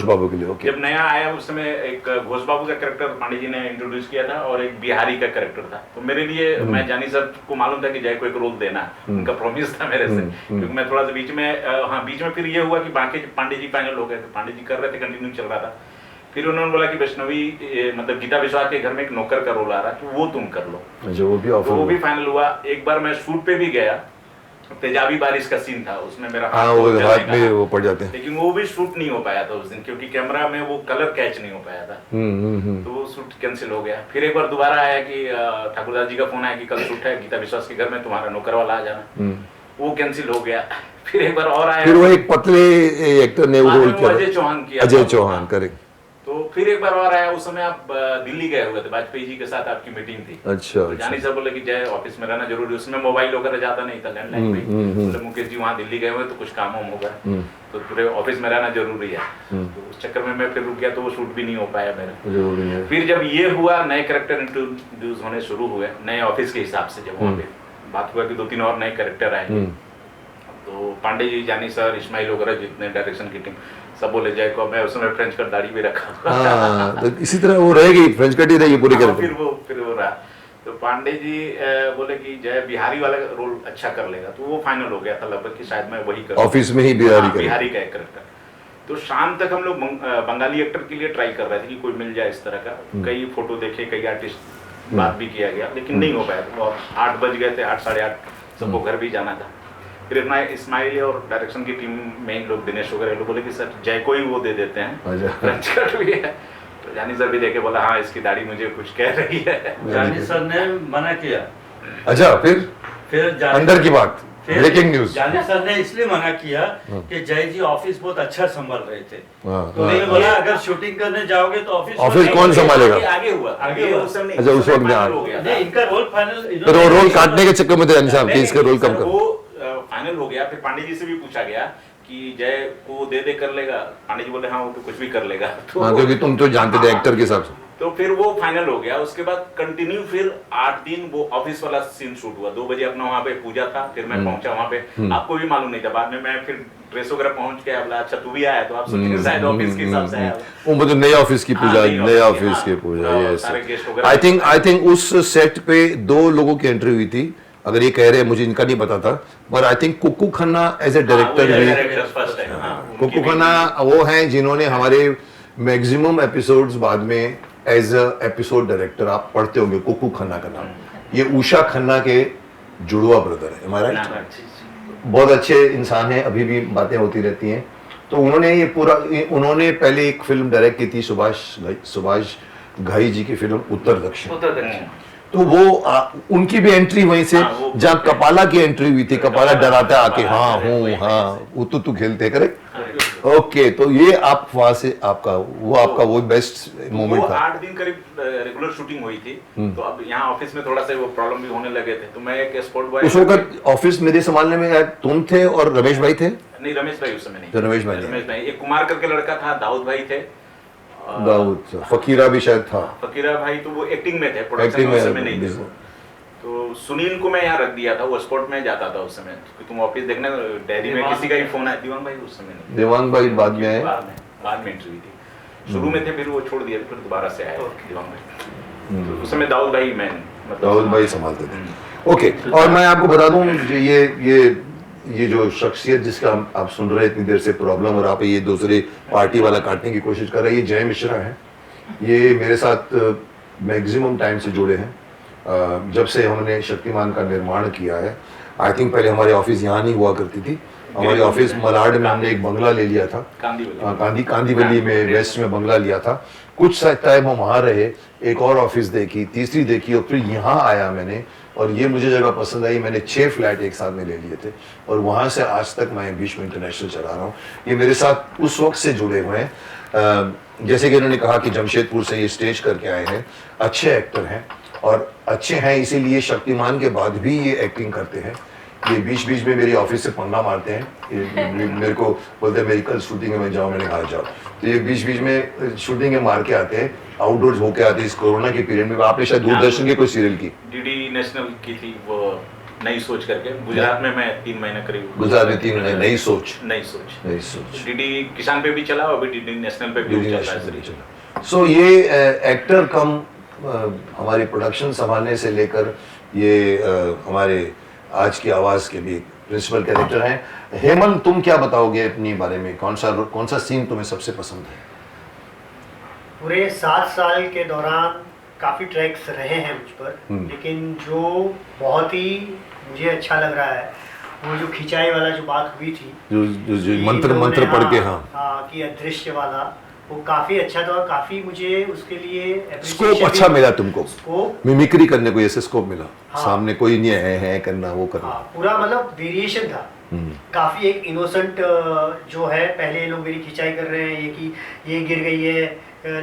बाबू के लिए। ओके। जब नया आया उस समय एक घोष बाबू का कैरेक्टर पांडे जी ने इंट्रोड्यूस किया था, और एक बिहारी का कैरेक्टर था। तो मेरे लिए, मैं जानी सर को मालूम था कि जय को एक रोल देना, उनका प्रॉमिस था मेरे से। क्योंकि मैं थोड़ा सा बीच में फिर ये हुआ कि बाकी पांडे जी फाइनल हो गए थे, पांडे जी कर रहे थे, कंटिन्यू चल रहा था। फिर उन्होंने बोला कि वैष्णवी, मतलब गीता विश्वास के घर में एक नौकर का रोल आ रहा है, तो वो तुम कर लो। जो वो भी फाइनल हुआ। एक बार मैं शूट पे भी गया, तेजाबी बारिश का सीन था, उसमें मेरा हाथ में वो पड़ जाते हैं, लेकिन वो भी शूट नहीं हो पाया था उस दिन, क्योंकि कैमरा में वो कलर कैच नहीं हो पाया था। तो वो शूट कैंसिल हो गया। फिर एक बार दोबारा आया कि ठाकुरदास जी का फोन आया कि कल शूट है गीता विश्वास के घर में, तुम्हारा नौकर वाला आ जाना। वो कैंसिल हो गया। फिर एक बार और आया, फिर वो एक पतले एक्टर ने वो रोल किया, अजय चौहान किया। अजय चौहान, करेक्ट। तो फिर एक बार और आया, उस समय आप दिल्ली गए हुए थे, वाजपेयी जी के साथ आपकी मीटिंग थी। अच्छा, तो जानी सर बोले कि जय ऑफिस में रहना जरूरी। उसमें मोबाइल वगैरह ज्यादा नहीं था, लैंडलाइन में। तो मुकेश जी वहाँ दिल्ली गए हुए, तो कुछ काम होगा, तो पूरे ऑफिस में रहना जरूरी है। तो उस चक्कर में मैं फिर रुक गया, तो वो शूट भी नहीं हो पाया मेरा। फिर जब ये हुआ, नए कैरेक्टर इंट्रोड्यूस होने शुरू हुए, नए ऑफिस के हिसाब से, जब वहाँ पे बात हुआ कि 2-3 और नए कैरेक्टर आए, तो पांडे जी, जानी सर, इस्माइल वगैरह, जितने डायरेक्शन की टीम, सब बोले जय को। मैं उस समय फ्रेंच कट दाढ़ी भी रखा। तो इसी तरह वो रहेगी, फ्रेंच कट ही रहेगी पूरी कैरेक्टर। फिर वो रहा। तो पांडे जी बोले कि जय बिहारी वाला रोल अच्छा कर लेगा, तो वो फाइनल हो गया था लगभग कि शायद मैं वही करूं, ऑफिस में ही बिहारी का एक कैरेक्टर। तो शाम तक हम लोग बंगाली एक्टर के लिए ट्राई कर रहे थे कि कोई मिल जाए इस तरह का। कई फोटो देखे, कई आर्टिस्ट, बात भी किया गया, लेकिन नहीं हो पाया। और 8 बज गए थे, 8 साढ़े 8, सबको घर भी जाना था। फिर इस्माइल और डायरेक्शन की टीम में लोग, दिनेश वगैरह लोग बोले कि सर जय को ही वो दे देते हैं, फ्रेंच कट भी है। तो जानी सर भी देखे, बोला हाँ इसकी दाढ़ी मुझे कुछ कह रही है। जानी सर ने मना किया। अच्छा, फिर अंदर की बात, ब्रेकिंग न्यूज। जानी सर ने इसलिए मना किया कि जय जी ऑफिस बहुत अच्छा संभाल रहे थे। तो उन्होंने बोला अगर शूटिंग करने जाओगे तो ऑफिस कौन संभालेगा? आगे हुआ। अच्छा, उस वक्त नहीं, इनका रोल फाइनल, फिर वो रोल काटने के चक्कर में थे अंसाब कि इसका रोल कम करो। फाइनल हो गया। फिर पांडे जी से भी पूछा गया कि जय को दे कर लेगा। पांडे जी बोले हाँ वो तो कुछ भी कर लेगा। तो क्योंकि तुम तो जानते थे एक्टर के हिसाब से। तो फिर वो फाइनल हो गया। उसके बाद कंटिन्यू फिर 8 दिन वो ऑफिस वाला सीन शूट हुआ। 2 बजे अपना वहाँ पे पूजा था, फिर मैं पहुंचा वहाँ पे। आपको भी मालूम नहीं था, बाद में मैं फिर ड्रेस वगैरह पहुंच गया, बोला अच्छा तू भी आया, तो आप सोचिए शायद ऑफिस के हिसाब से आया। वो मतलब नए ऑफिस की पूजा, हाँ, नए ऑफिस की पूजा। हाँ, यस, सारे गेस्ट वगैरह। आई थिंक उस सेट पे 2 लोगों की एंट्री हुई थी। अगर ये कह रहे हैं, मुझे इनका नहीं पता था, पर I think Kukku Khanna as a director भी, कुक्कू खन्ना वो हैं जिन्होंने हमारे मैक्सिमम एपिसोड्स बाद में एज अ एपिसोड डायरेक्टर, आप पढ़ते होंगे कुक्कू खन्ना का नाम। ये उषा खन्ना के जुड़वा ब्रदर है, हमारा बहुत अच्छे इंसान है, अभी भी बातें होती रहती हैं। तो उन्होंने पहले एक फिल्म डायरेक्ट की थी सुभाष घई जी की फिल्म उत्तर दक्षिण। तो वो उनकी भी एंट्री वहीं से, जहाँ कपाला की एंट्री हुई थी, कपाला डराता आके हाँ हूँ हाँ उतु खेलते, करेक्ट। ओके, तो ये आप वहां से आपका वो बेस्ट मोमेंट था। 8 दिन करीब रेगुलर शूटिंग हुई थी। तो अब यहाँ ऑफिस में थोड़ा सा वो प्रॉब्लम भी होने लगे थे, तो मैं एक स्पॉट बॉय। उस वक्त ऑफिस मेरे संभालने में तुम थे और रमेश भाई थे? नहीं, रमेश भाई उस समय नहीं। तो रमेश भाई, एक कुमार करके लड़का था, दाऊद भाई थे, दाऊद, फकीरा भी शायद था। फकीरा भाई तो वो एक्टिंग में थे, प्रोडक्शन में उस समय नहीं थे। तो सुनील को मैं यहाँ रख दिया था, वो स्पॉट में जाता था उस समय, क्योंकि तुम ऑफिस देखने डेयरी में किसी का ही फोन आया। दिवांग भाई उस समय नहीं, दिवांग भाई बाद में आए, बाद में एंट्री हुई थी। शुरू में थे, फिर वो छोड़ दिया, फिर दोबारा से आए दिवांग भाई। तो उस समय दाऊद भाई दाऊद भाई संभालते थे। ओके, और मैं आपको बता दूं ये जो शख्सियत जिसका आप सुन रहे हैं इतनी देर से, प्रॉब्लम और आप ये दूसरे पार्टी वाला काटने की कोशिश कर रहे हैं, ये जय मिश्रा है। ये मेरे साथ मैक्सिमम टाइम से जुड़े हैं, जब से हमने शक्तिमान का निर्माण किया है। आई थिंक पहले हमारी ऑफिस यहाँ नहीं हुआ करती थी, हमारी ऑफिस मलाड में हमने एक बंगला ले लिया था, कांदीवली में वेस्ट में बंगला लिया था। कुछ टाइम हम वहाँ रहे, एक और ऑफिस देखी, तीसरी देखी, और फिर यहाँ आया मैंने, और ये मुझे जगह पसंद आई। मैंने 6 फ्लैट एक साथ में ले लिए थे, और वहाँ से आज तक मैं भीष्म इंटरनेशनल चला रहा हूँ। ये मेरे साथ उस वक्त से जुड़े हुए हैं। जैसे कि उन्होंने कहा कि जमशेदपुर से ये स्टेज करके आए हैं, अच्छे एक्टर हैं, और अच्छे हैं इसीलिए शक्तिमान के बाद भी ये एक्टिंग करते हैं। ये बीच बीच में मेरी ऑफिस से पंगा मारते हैं, मेरे को बोलते हैं मेरी कल शूटिंग है, मैं जाऊँ, मैंने कहा जाओ। तो ये बीच बीच में शूटिंग में मार के आते हैं, आउटडोर्स होके आते हैं। इस कोरोना के पीरियड में आपने शायद दूरदर्शन के कोई सीरियल की, डीडी नेशनल की थी वो, नई सोच करके, गुजरात में मैं 3 महीने करीब, गुजरात में 3 महीने, नई सोच। डीडी किसान पे भी चला, अभी डीडी नेशनल पे भी चल रहा है। सो ये एक्टर कम हमारी प्रोडक्शन संभालने से लेकर ये हमारे आज की आवाज के भी प्रिंसिपल कैरेक्टर हैं। हेमंत, तुम क्या बताओगे अपनी बारे में? कौन सा सीन तुम्हें सबसे पसंद है? पूरे 7 साल के दौरान काफ़ी ट्रैक्स रहे हैं मुझ पर, लेकिन जो बहुत ही मुझे अच्छा लग रहा है वो जो खिंचाई वाला जो बात हुई थी, जो मंत्र पढ़ के, हाँ कि अदृश्य वाला, वो काफ़ी अच्छा था, और काफ़ी मुझे उसके लिए स्कोप अच्छा मिला तुमको, मिमिक्री करने को ऐसे स्कोप मिला। हाँ, सामने कोई नहीं है करना, वो करना। हाँ, पूरा मतलब वेरिएशन था। काफ़ी एक इनोसेंट जो है, पहले लोग मेरी खिंचाई कर रहे हैं, ये कि ये गिर गई है,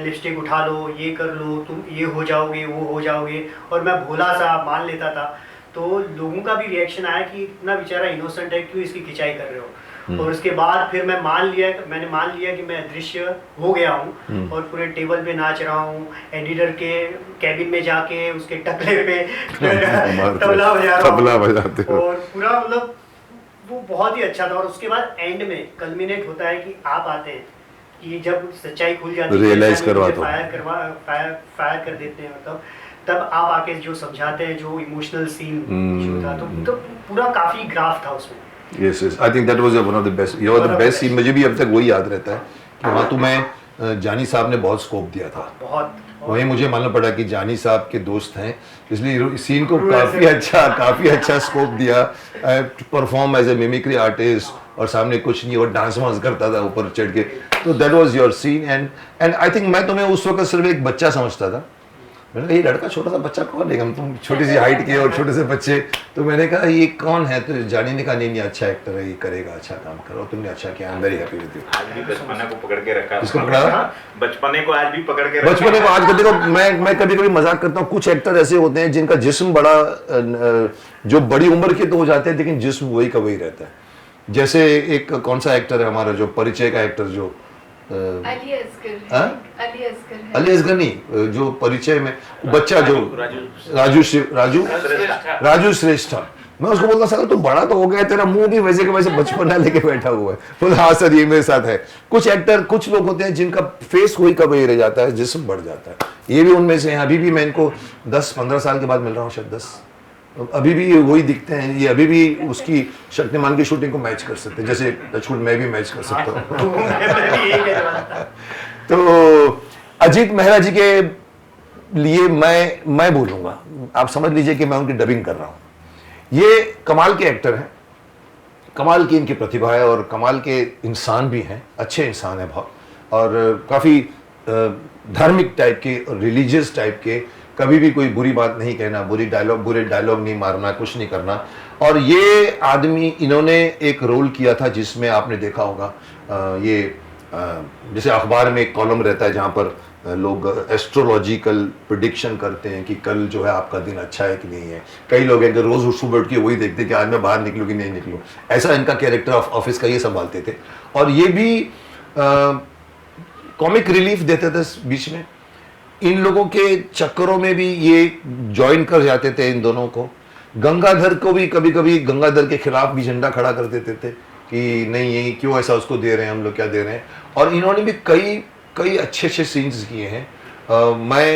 लिपस्टिक उठा लो, ये कर लो, तुम ये हो जाओगे, वो हो जाओगे, और मैं भोला सा मान लेता था। तो लोगों का भी रिएक्शन आया कि इतना बेचारा इनोसेंट है, क्यों इसकी खिंचाई कर रहे हो। और उसके बाद फिर मैंने मान लिया कि मैं अदृश्य हो गया हूँ, और पूरे टेबल पे नाच रहा हूँ, एडिटर के कैबिन में जाके उसके टकले पे तबला बजाते हो, और पूरा मतलब वो बहुत ही अच्छा था। और उसके बाद एंड में कल्मिनेट होता है कि आप आते हैं, कि जब सच्चाई खुल जाती है, रियलाइज फायर कर देते हैं, तब आप आके जो समझाते हैं, जो इमोशनल सीन जो था, तो पूरा काफी ग्राफ था उसमें। Yes, I think that was one of the best. You are the best scene. मुझे भी अब तक वही याद रहता है कि वहाँ तुम्हें जानी साहब ने बहुत स्कोप दिया था। बहुत। वही मुझे मालूम पड़ा कि जानी साहब के दोस्त हैं, इसलिए सीन को काफी अच्छा स्कोप दिया। Perform as a mimicry artist, और सामने कुछ नहीं, और डांस वांस करता था ऊपर चढ़ के। तो that was your scene, and I think मैं तुम्हें उस वक्त सिर्फ एक बच्चा समझता था। मैंने कहा ये लड़का छोटा सा बच्चा कौन है, तुम छोटी सी हाइट के और छोटे से बच्चे, तो मैंने कहा ये कौन है। तो जानी ने कहा नहीं अच्छा एक्टर है, ये करेगा, अच्छा काम करो, तुमने अच्छा किया, I am very happy with you. आज भी बचपने को पकड़ के रखा। किसको पकड़ा? बचपने को आज भी पकड़ के रखा। बचपने को आज देखो, मैं कभी कभी मजाक करता हूँ, कुछ एक्टर ऐसे होते हैं जिनका जिस्म बड़ा, जो बड़ी उम्र के तो हो जाते हैं, लेकिन जिस्म वही का वही रहता है। जैसे एक कौन सा एक्टर है हमारा, जो परिचय का एक्टर, जो अली असगर हाँ? है, अली असगर है। अली असगर नहीं, जो परिचय में बच्चा जो राजू श्रेष्ठ था, मैं उसको बोलता सर तू बड़ा तो हो गया, तेरा मुंह भी वैसे के वैसे बचपना लेके बैठा हुआ है। बोला हाँ सर ये मेरे साथ है। कुछ एक्टर, कुछ लोग होते हैं जिनका फेस वही का वही रह जाता है, जिस्म बढ़ जाता है, ये भी उनमें से हैं। अभी भी मैं इनको 10-15 साल के बाद मिल रहा हूँ, शायद 10, अभी भी वही दिखते हैं। ये अभी भी उसकी शक्तिमान की शूटिंग को मैच कर सकते हैं, जैसे टचवुड मैं भी मैच कर सकता हूँ। तो अजीत मेहरा जी के लिए मैं बोलूंगा, आप समझ लीजिए कि मैं उनकी डबिंग कर रहा हूँ। ये कमाल के एक्टर हैं, कमाल की इनकी प्रतिभा है और कमाल के इंसान भी हैं, अच्छे इंसान है बहुत, और काफ़ी धार्मिक टाइप के, रिलीजियस टाइप के, कभी भी कोई बुरी बात नहीं कहना, बुरे डायलॉग नहीं मारना, कुछ नहीं करना। और ये आदमी, इन्होंने एक रोल किया था जिसमें आपने देखा होगा, जैसे अखबार में एक कॉलम रहता है जहाँ पर लोग एस्ट्रोलॉजिकल प्रिडिक्शन करते हैं कि कल जो है आपका दिन अच्छा है कि नहीं है। कई लोग हैं कि रोज सुबह उठ के वही देखते हैं कि आज मैं बाहर निकलूँ कि नहीं निकलूँ। ऐसा इनका कैरेक्टर ऑफिस का ये संभालते थे, और ये भी कॉमिक रिलीफ देते थे बीच में। इन लोगों के चक्करों में भी ये ज्वाइन कर जाते थे इन दोनों को। गंगाधर को भी कभी कभी गंगाधर के खिलाफ भी झंडा खड़ा कर देते थे कि नहीं ये क्यों ऐसा उसको दे रहे हैं, हम लोग क्या दे रहे हैं। और इन्होंने भी कई अच्छे सीन्स किए हैं। मैं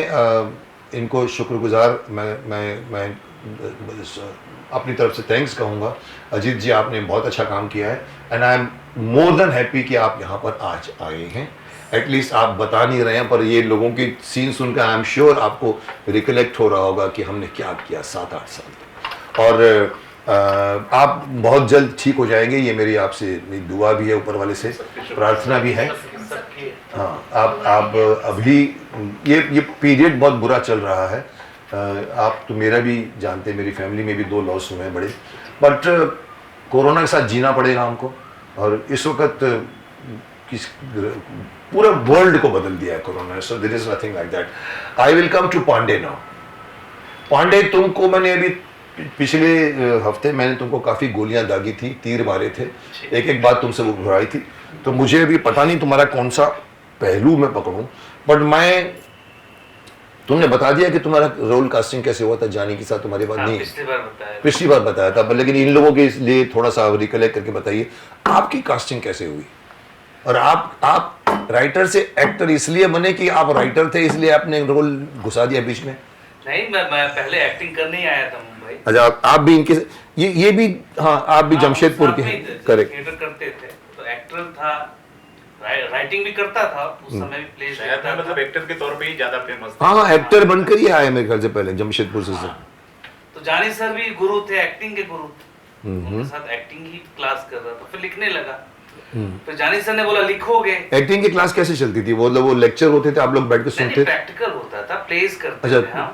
इनको शुक्रगुजार, मैं अपनी तरफ से थैंक्स कहूँगा। अजीत जी आपने बहुत अच्छा काम किया है, and I am more than happy कि आप यहाँ पर आज आए हैं। एटलीस्ट आप बता नहीं रहे हैं, पर ये लोगों की सीन सुनकर आई एम श्योर आपको रिकलेक्ट हो रहा होगा कि हमने क्या किया 7-8 साल तक। और आप बहुत जल्द ठीक हो जाएंगे, ये मेरी आपसे दुआ भी है, ऊपर वाले से प्रार्थना भी है। हाँ, आप अभी ये पीरियड बहुत बुरा चल रहा है। आप तो मेरा भी जानते हैं, मेरी फैमिली में भी 2 लॉस हुए हैं बड़े, बट कोरोना के साथ जीना पड़ेगा हमको। और इस वक्त पूरा वर्ल्ड को बदल दिया है corona, so there is nothing like that. I will come to Pandey now. Pandey, तुमको मैंने अभी पिछले हफ्ते मैंने तुमको काफ़ी गोलियां दागी थी, तीर मारे थे, एक बात तुमसे वो घुराई थी, तो मुझे अभी पता नहीं तुम्हारा कौन सा पहलू मैं पकड़ूं, बट तुमने बता दिया कि तुम्हारा रोल कास्टिंग कैसे हुआ था जानी के साथ, तुम्हारी बात नहीं पिछली बार बताया था, लेकिन इन लोगों के लिए थोड़ा सा रिकलेक्ट करके बताइए आपकी कास्टिंग कैसे हुई। और आप राइटर से एक्टर इसलिए बने कि आप राइटर थे इसलिए आपने रोल घुसा दिया बीच में? नहीं, मैं पहले एक्टिंग करने ही आया था मुंबई। अच्छा, आप भी इनके ये भी, हाँ आप भी जमशेदपुर के हैं, करेक्ट। थिएटर करते थे तो एक्टर था, राइटिंग भी करता था उस समय भी, प्लेस करता था, मतलब एक्टर के तौर पे ही ज्यादा फेमस था। हाँ, एक्टर बनकर ही आए मेरे ख्याल से पहले जमशेदपुर से। तो जानी सर भी गुरु थे, एक्टिंग के गुरु थे, उनके साथ एक्टिंग ही क्लास कर रहा था, फिर लिखने लगा। तो जानी सर ने बोला लिखोगे। एक्टिंग की क्लास कैसे चलती थी? वो लेक्चर होते थे, आप लोग बैठ के सुनते थे? प्रैक्टिकल होता था, प्लेस करते अच्छा, थे हम।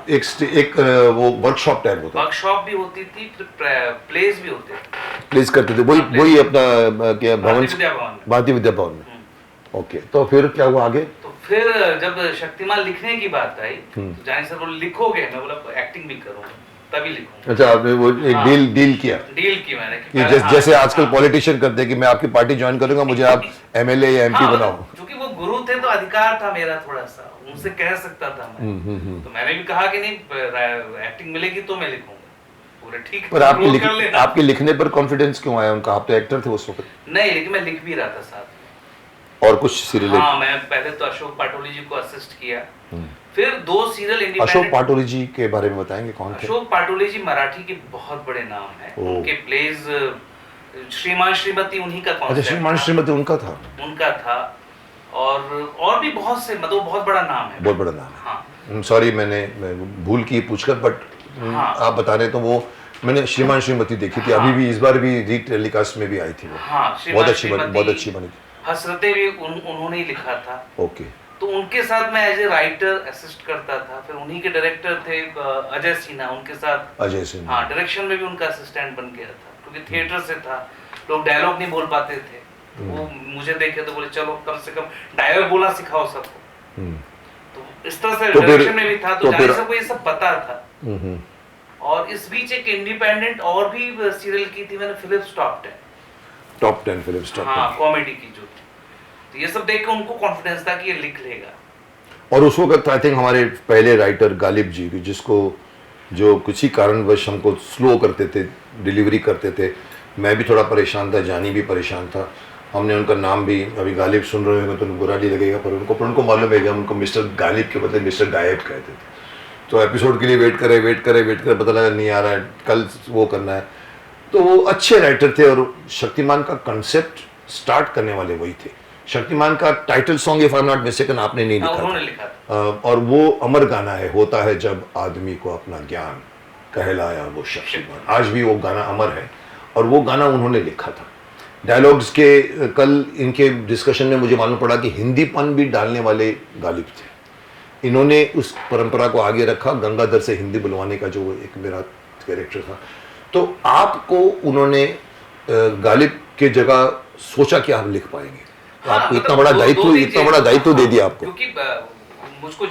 एक वो वर्कशॉप टाइप होता था। वर्कशॉप भी होती थी, फिर प्लेस भी होते थे। प्लेस करते थे, वही अपना क्या भवन, भारतीय विद्या भवन में। ओके, तो फिर क्या हुआ आगे? तो फिर जब शक्तिमान लिखने की बात आई तो जानी सर बोले लिखोगे, मैं बोला एक्टिंग भी करूंगा तभी लिखूंगा। अच्छा, आपने वो एक डील किया? डील की मैंने कि जैसे आजकल पॉलिटिशियन करते हैं कि मैं आपकी पार्टी ज्वाइन करूंगा, मुझे आप एमएलए या एमपी बनाओ। क्योंकि वो गुरु थे तो अधिकार था मेरा, थोड़ा सा उनसे कह सकता था मैं। तो मैंने भी कहा कि नहीं एक्टिंग मिलेगी तो मैं लिखूंगा। पूरे ठीक है, पर आपके लिखने पर कॉन्फिडेंस क्यों आया उनका? आप तो एक्टर थे उस वक्त। नहीं, लेकिन मैं लिख भी रहा था साथ। और कुछ सीरियल? हाँ, मैं पहले तो अशोक पाटोली जी को असिस्ट किया, फिर 2 सीरियल इंडिपेंडेंट। अशोक पाटोली जी के बारे में बताएंगे, कौन थे? अशोक पाटोली जी मराठी के बहुत बड़े नाम है। उनके प्लेज श्रीमान श्रीमती उन्हीं का कॉन्सेप्ट। अच्छा, श्रीमान श्रीमती उनका था। और भी बहुत से, मतलब बहुत बड़ा नाम है, बहुत बड़ा नाम है। हाँ, सॉरी मैंने भूल की पूछकर, बट हाँ, आप बता रहे तो वो मैंने श्रीमान श्रीमती देखी थी। अभी भी इस बार भी रीटेलीकास्ट में भी आई थी वो। हाँ, बहुत अच्छी बनी थी। हसरतें भी उन्होंने ही लिखा था। ओके, तो उनके साथ मैं एज ए राइटर असिस्ट करता था। फिर उन्हीं के डायरेक्टर थे अजय सिन्हा, उनके साथ अजय सिन्हा, हाँ, डायरेक्शन में भी उनका असिस्टेंट बन गया था, क्योंकि थिएटर से था, लोग डायलॉग नहीं बोल पाते थे। वो मुझे देखे तो बोले चलो कम से कम डायलॉग बोलना सिखाओ सबको। तो इस तरह से डायरेक्शन में भी था, तो जानी सबको ये सब पता था। और इस बीच एक इंडिपेंडेंट और भी सीरियल की थी मैंने, फिलिप्स टॉप 10 फिल्म्स टॉप 10। हाँ, कॉमेडी की जो थी। तो ये सब देख के उनको कॉन्फिडेंस था कि ये लिख लेगा। और उस वक्त आई थिंक हमारे पहले राइटर गालिब जी, जिसको जो किसी कारणवश हमको स्लो करते थे, डिलीवरी करते थे, मैं भी थोड़ा परेशान था, जानी भी परेशान था। हमने उनका नाम भी, अभी गालिब सुन रहे होंगे तो उनको बुरा नहीं लगेगा, पर उनको मालूम है कि हम उनको मिस्टर गालिब के बदले मिस्टर गायब कहते थे। तो एपिसोड के लिए वेट करे, पता लगा नहीं आ रहा है, कल वो करना है। तो वो अच्छे राइटर थे और शक्तिमान का कंसेप्ट स्टार्ट करने वाले वही थे। शक्तिमान का title song if I am not mistaken आपने नहीं लिखा उन्होंने था। लिखा था। और वो अमर गाना है, होता है जब आदमी को अपना ज्ञान, कहलाया वो शक्तिमान। आज भी वो गाना अमर है और वो गाना उन्होंने लिखा था। डायलॉग्स के कल इनके डिस्कशन में मुझे मालूम पड़ा कि हिंदीपन भी डालने वाले गालिब थे। इन्होंने उस परंपरा को आगे रखा, गंगाधर से हिंदी बुलवाने का जो एक मेरा कैरेक्टर था। तो आपको उन्होंने गालिब के जगह सोचा कि आप लिख पाएंगे, तो हाँ, आपको मतलब इतना बड़ा दो दायित्व दे दिया आपको। क्योंकि मुझको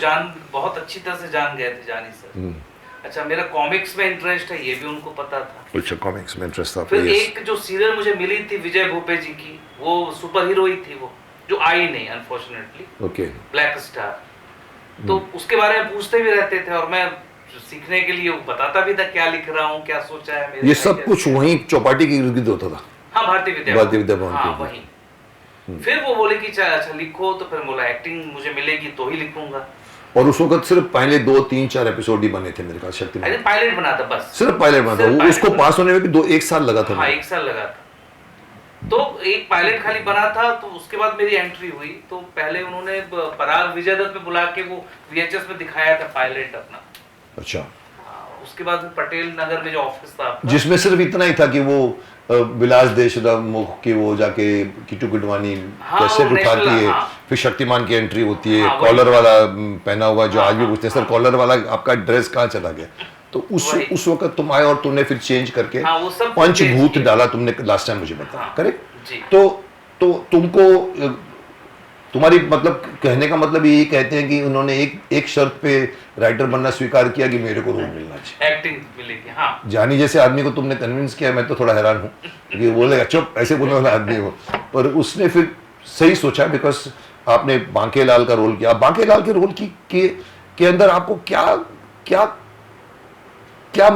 बहुत अच्छी तरह से जान गए थे जानी सर। अच्छा, मेरा कॉमिक्स में इंटरेस्ट है ये भी उनको पता था। अच्छा, कॉमिक्स में इंटरेस्ट था। फिर एक जो सीरियल मुझे मिली थी विजय भोपे जी की, वो सुपर हीरो ही थी, वो जो आई नहीं अनफॉर्चुनेटली, ओके, ब्लैक स्टार। तो उसके बारे में पूछते भी रहते थे और मैं सीखने के लिए बताता भी था क्या लिख रहा हूँ, क्या सोचा है मेरे। ये सब कुछ वहीं चौपाटी के इर्द गिर्द होता था। हाँ, भारतीय विद्या भवन हाँ, के। वहीं। फिर वो बोले कि अच्छा लिखो, तो फिर बोला एक्टिंग मुझे मिलेगी तो ही लिखूंगा। और उस वक्त सिर्फ पहले 2, 3, 4 एपिसोड ही बने थे मेरे ख्याल शक्तिमान। पायलट बना था बस, सिर्फ पायलट बना था, उसको पास होने में भी 1 साल लगा था। हाँ, 1 साल लगा था। तो एक पायलट खाली बना था, तो उसके बाद मेरी एंट्री हुई। तो पहले उन्होंने पराग विजय दत्त में बुला के वो VHS में दिखाया था पायलट अपना। अच्छा। उसके बाद पटेल नगर में जो ऑफिस था अपना, जिसमें सिर्फ इतना ही था कि वो विलास देशराम मुख की वो जाके किट्टू किडवानी कैसे उठाती है, फिर शक्तिमान की एंट्री होती है, कॉलर वाला पहना हुआ, जो आज भी पूछते हैं सर कॉलर वाला आपका ड्रेस कहाँ चला गया। तो उस वक्त तुम आए और तुमने फिर चेंज करके पंचभूत डाला तुमने, लास्ट टाइम मुझे बताया, करेक्ट। तो तुमको, तुम्हारी मतलब कहने का मतलब यही कहते हैं कि उन्होंने एक शर्त पे राइटर बनना स्वीकार किया कि मेरे को रोल मिलना चाहिए, एक्टिंग मिलेगी। हाँ, जानी जैसे आदमी को तुमने कन्विंस किया, मैं तो थोड़ा हैरान हूँ कि बोलेगा चुप, ऐसे बोलने वाला आदमी हो, पर उसने फिर सही सोचा, बिकॉज आपने बांकेलाल का रोल किया। बांकेलाल के रोल के अंदर आपको क्या क्या क्या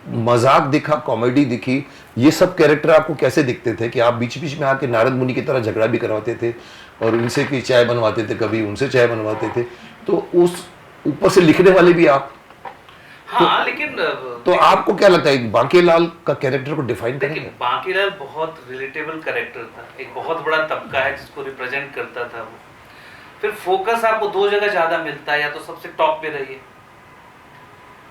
मजाक दिखा, कॉमेडी दिखी, ये सब कैरेक्टर आपको कैसे दिखते थे कि आप बीच बीच में आके नारद मुनि की तरह झगड़ा भी करवाते थे और उनसे की चाय बनवाते थे, कभी उनसे चाय बनवाते थे, तो उस ऊपर से लिखने वाले भी आप। हाँ, लेकिन तो आपको क्या लगता है बांकेलाल का कैरेक्टर को डिफाइन करेंगे? बांकेलाल बहुत रिलेटेबल कैरेक्टर था, एक बहुत बड़ा तबका है जिसको रिप्रेजेंट करता था वो। फिर फोकस आपको 2 जगह ज्यादा मिलता है, या तो सबसे टॉप पे रहिए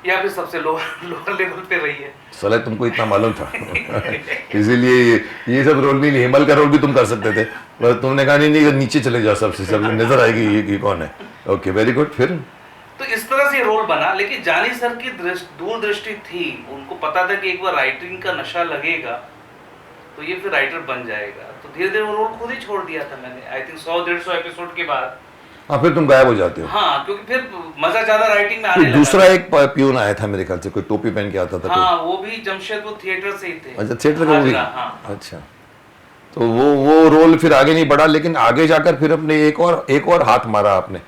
या फिर सबसे लोअर लेवल पे रहिए। साला तुमको इतना मालूम था इसीलिए ये सब रोल नहीं, हेमल का रोल भी तुम कर सकते थे, पर तुमने कहा नहीं नीचे चले जाओ, सबसे नजर आएगी ये कौन है। Okay, very good. फिर तो इस तरह से रोल बना, लेकिन जानी सर की दूरदृष्टि थी, उनको पता था कि एक बार राइटिंग का नशा लगेगा तो ये फिर राइटर बन जाएगा। तो धीरे धीरे वो रोल खुद ही छोड़ दिया था मैंने, आई थिंक 100-150 एपिसोड के बाद। हाँ, फिर तुम गायब हो जाते हो। हाँ, क्योंकि फिर मजा ज्यादा राइटिंग में आने लगा। दूसरा एक प्यून आया था मेरे ख्याल से, कोई टोपी पहन के आता था। हाँ, वो भी जमशेदपुर थिएटर से ही थे। अच्छा, थिएटर का भी। हाँ। अच्छा, तो वो रोल फिर आगे नहीं बढ़ा, लेकिन आगे जाकर फिर अपने एक और हाथ मारा आपने,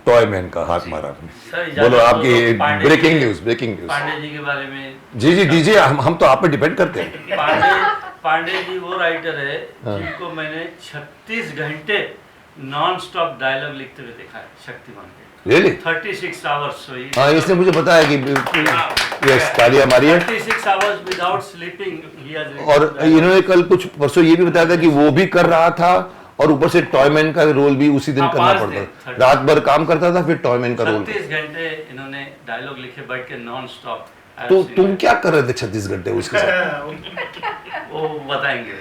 टॉय मैन का हाथ मारा आपने। बोलो आपकी ब्रेकिंग न्यूज। पांडे जी के बारे में जी दीजिए, हम तो आप पे डिपेंड करते हैं। पांडे जी वो राइटर है जिनको मैंने 36 घंटे नॉन स्टॉप डायलॉग लिखते हुए देखा है शक्तिमान के। रियली? 36 आवर्स। हाँ, इसने मुझे बताया कि यस, तालियां मारी है। 36 आवर्स विदाउट स्लीपिंग। और इन्होंने कल कुछ परसों ये भी बताया था कि वो भी कर रहा था और ऊपर से टॉयमैन का रोल भी उसी दिन करना पड़ता, रात भर काम करता था, फिर टॉयमैन का रोल। 36 घंटे इन्होंने डायलॉग लिखे बैठ के नॉन स्टॉप। तो तुम क्या कर रहे थे 36 घंटे उसके साथ? वो बताएंगे।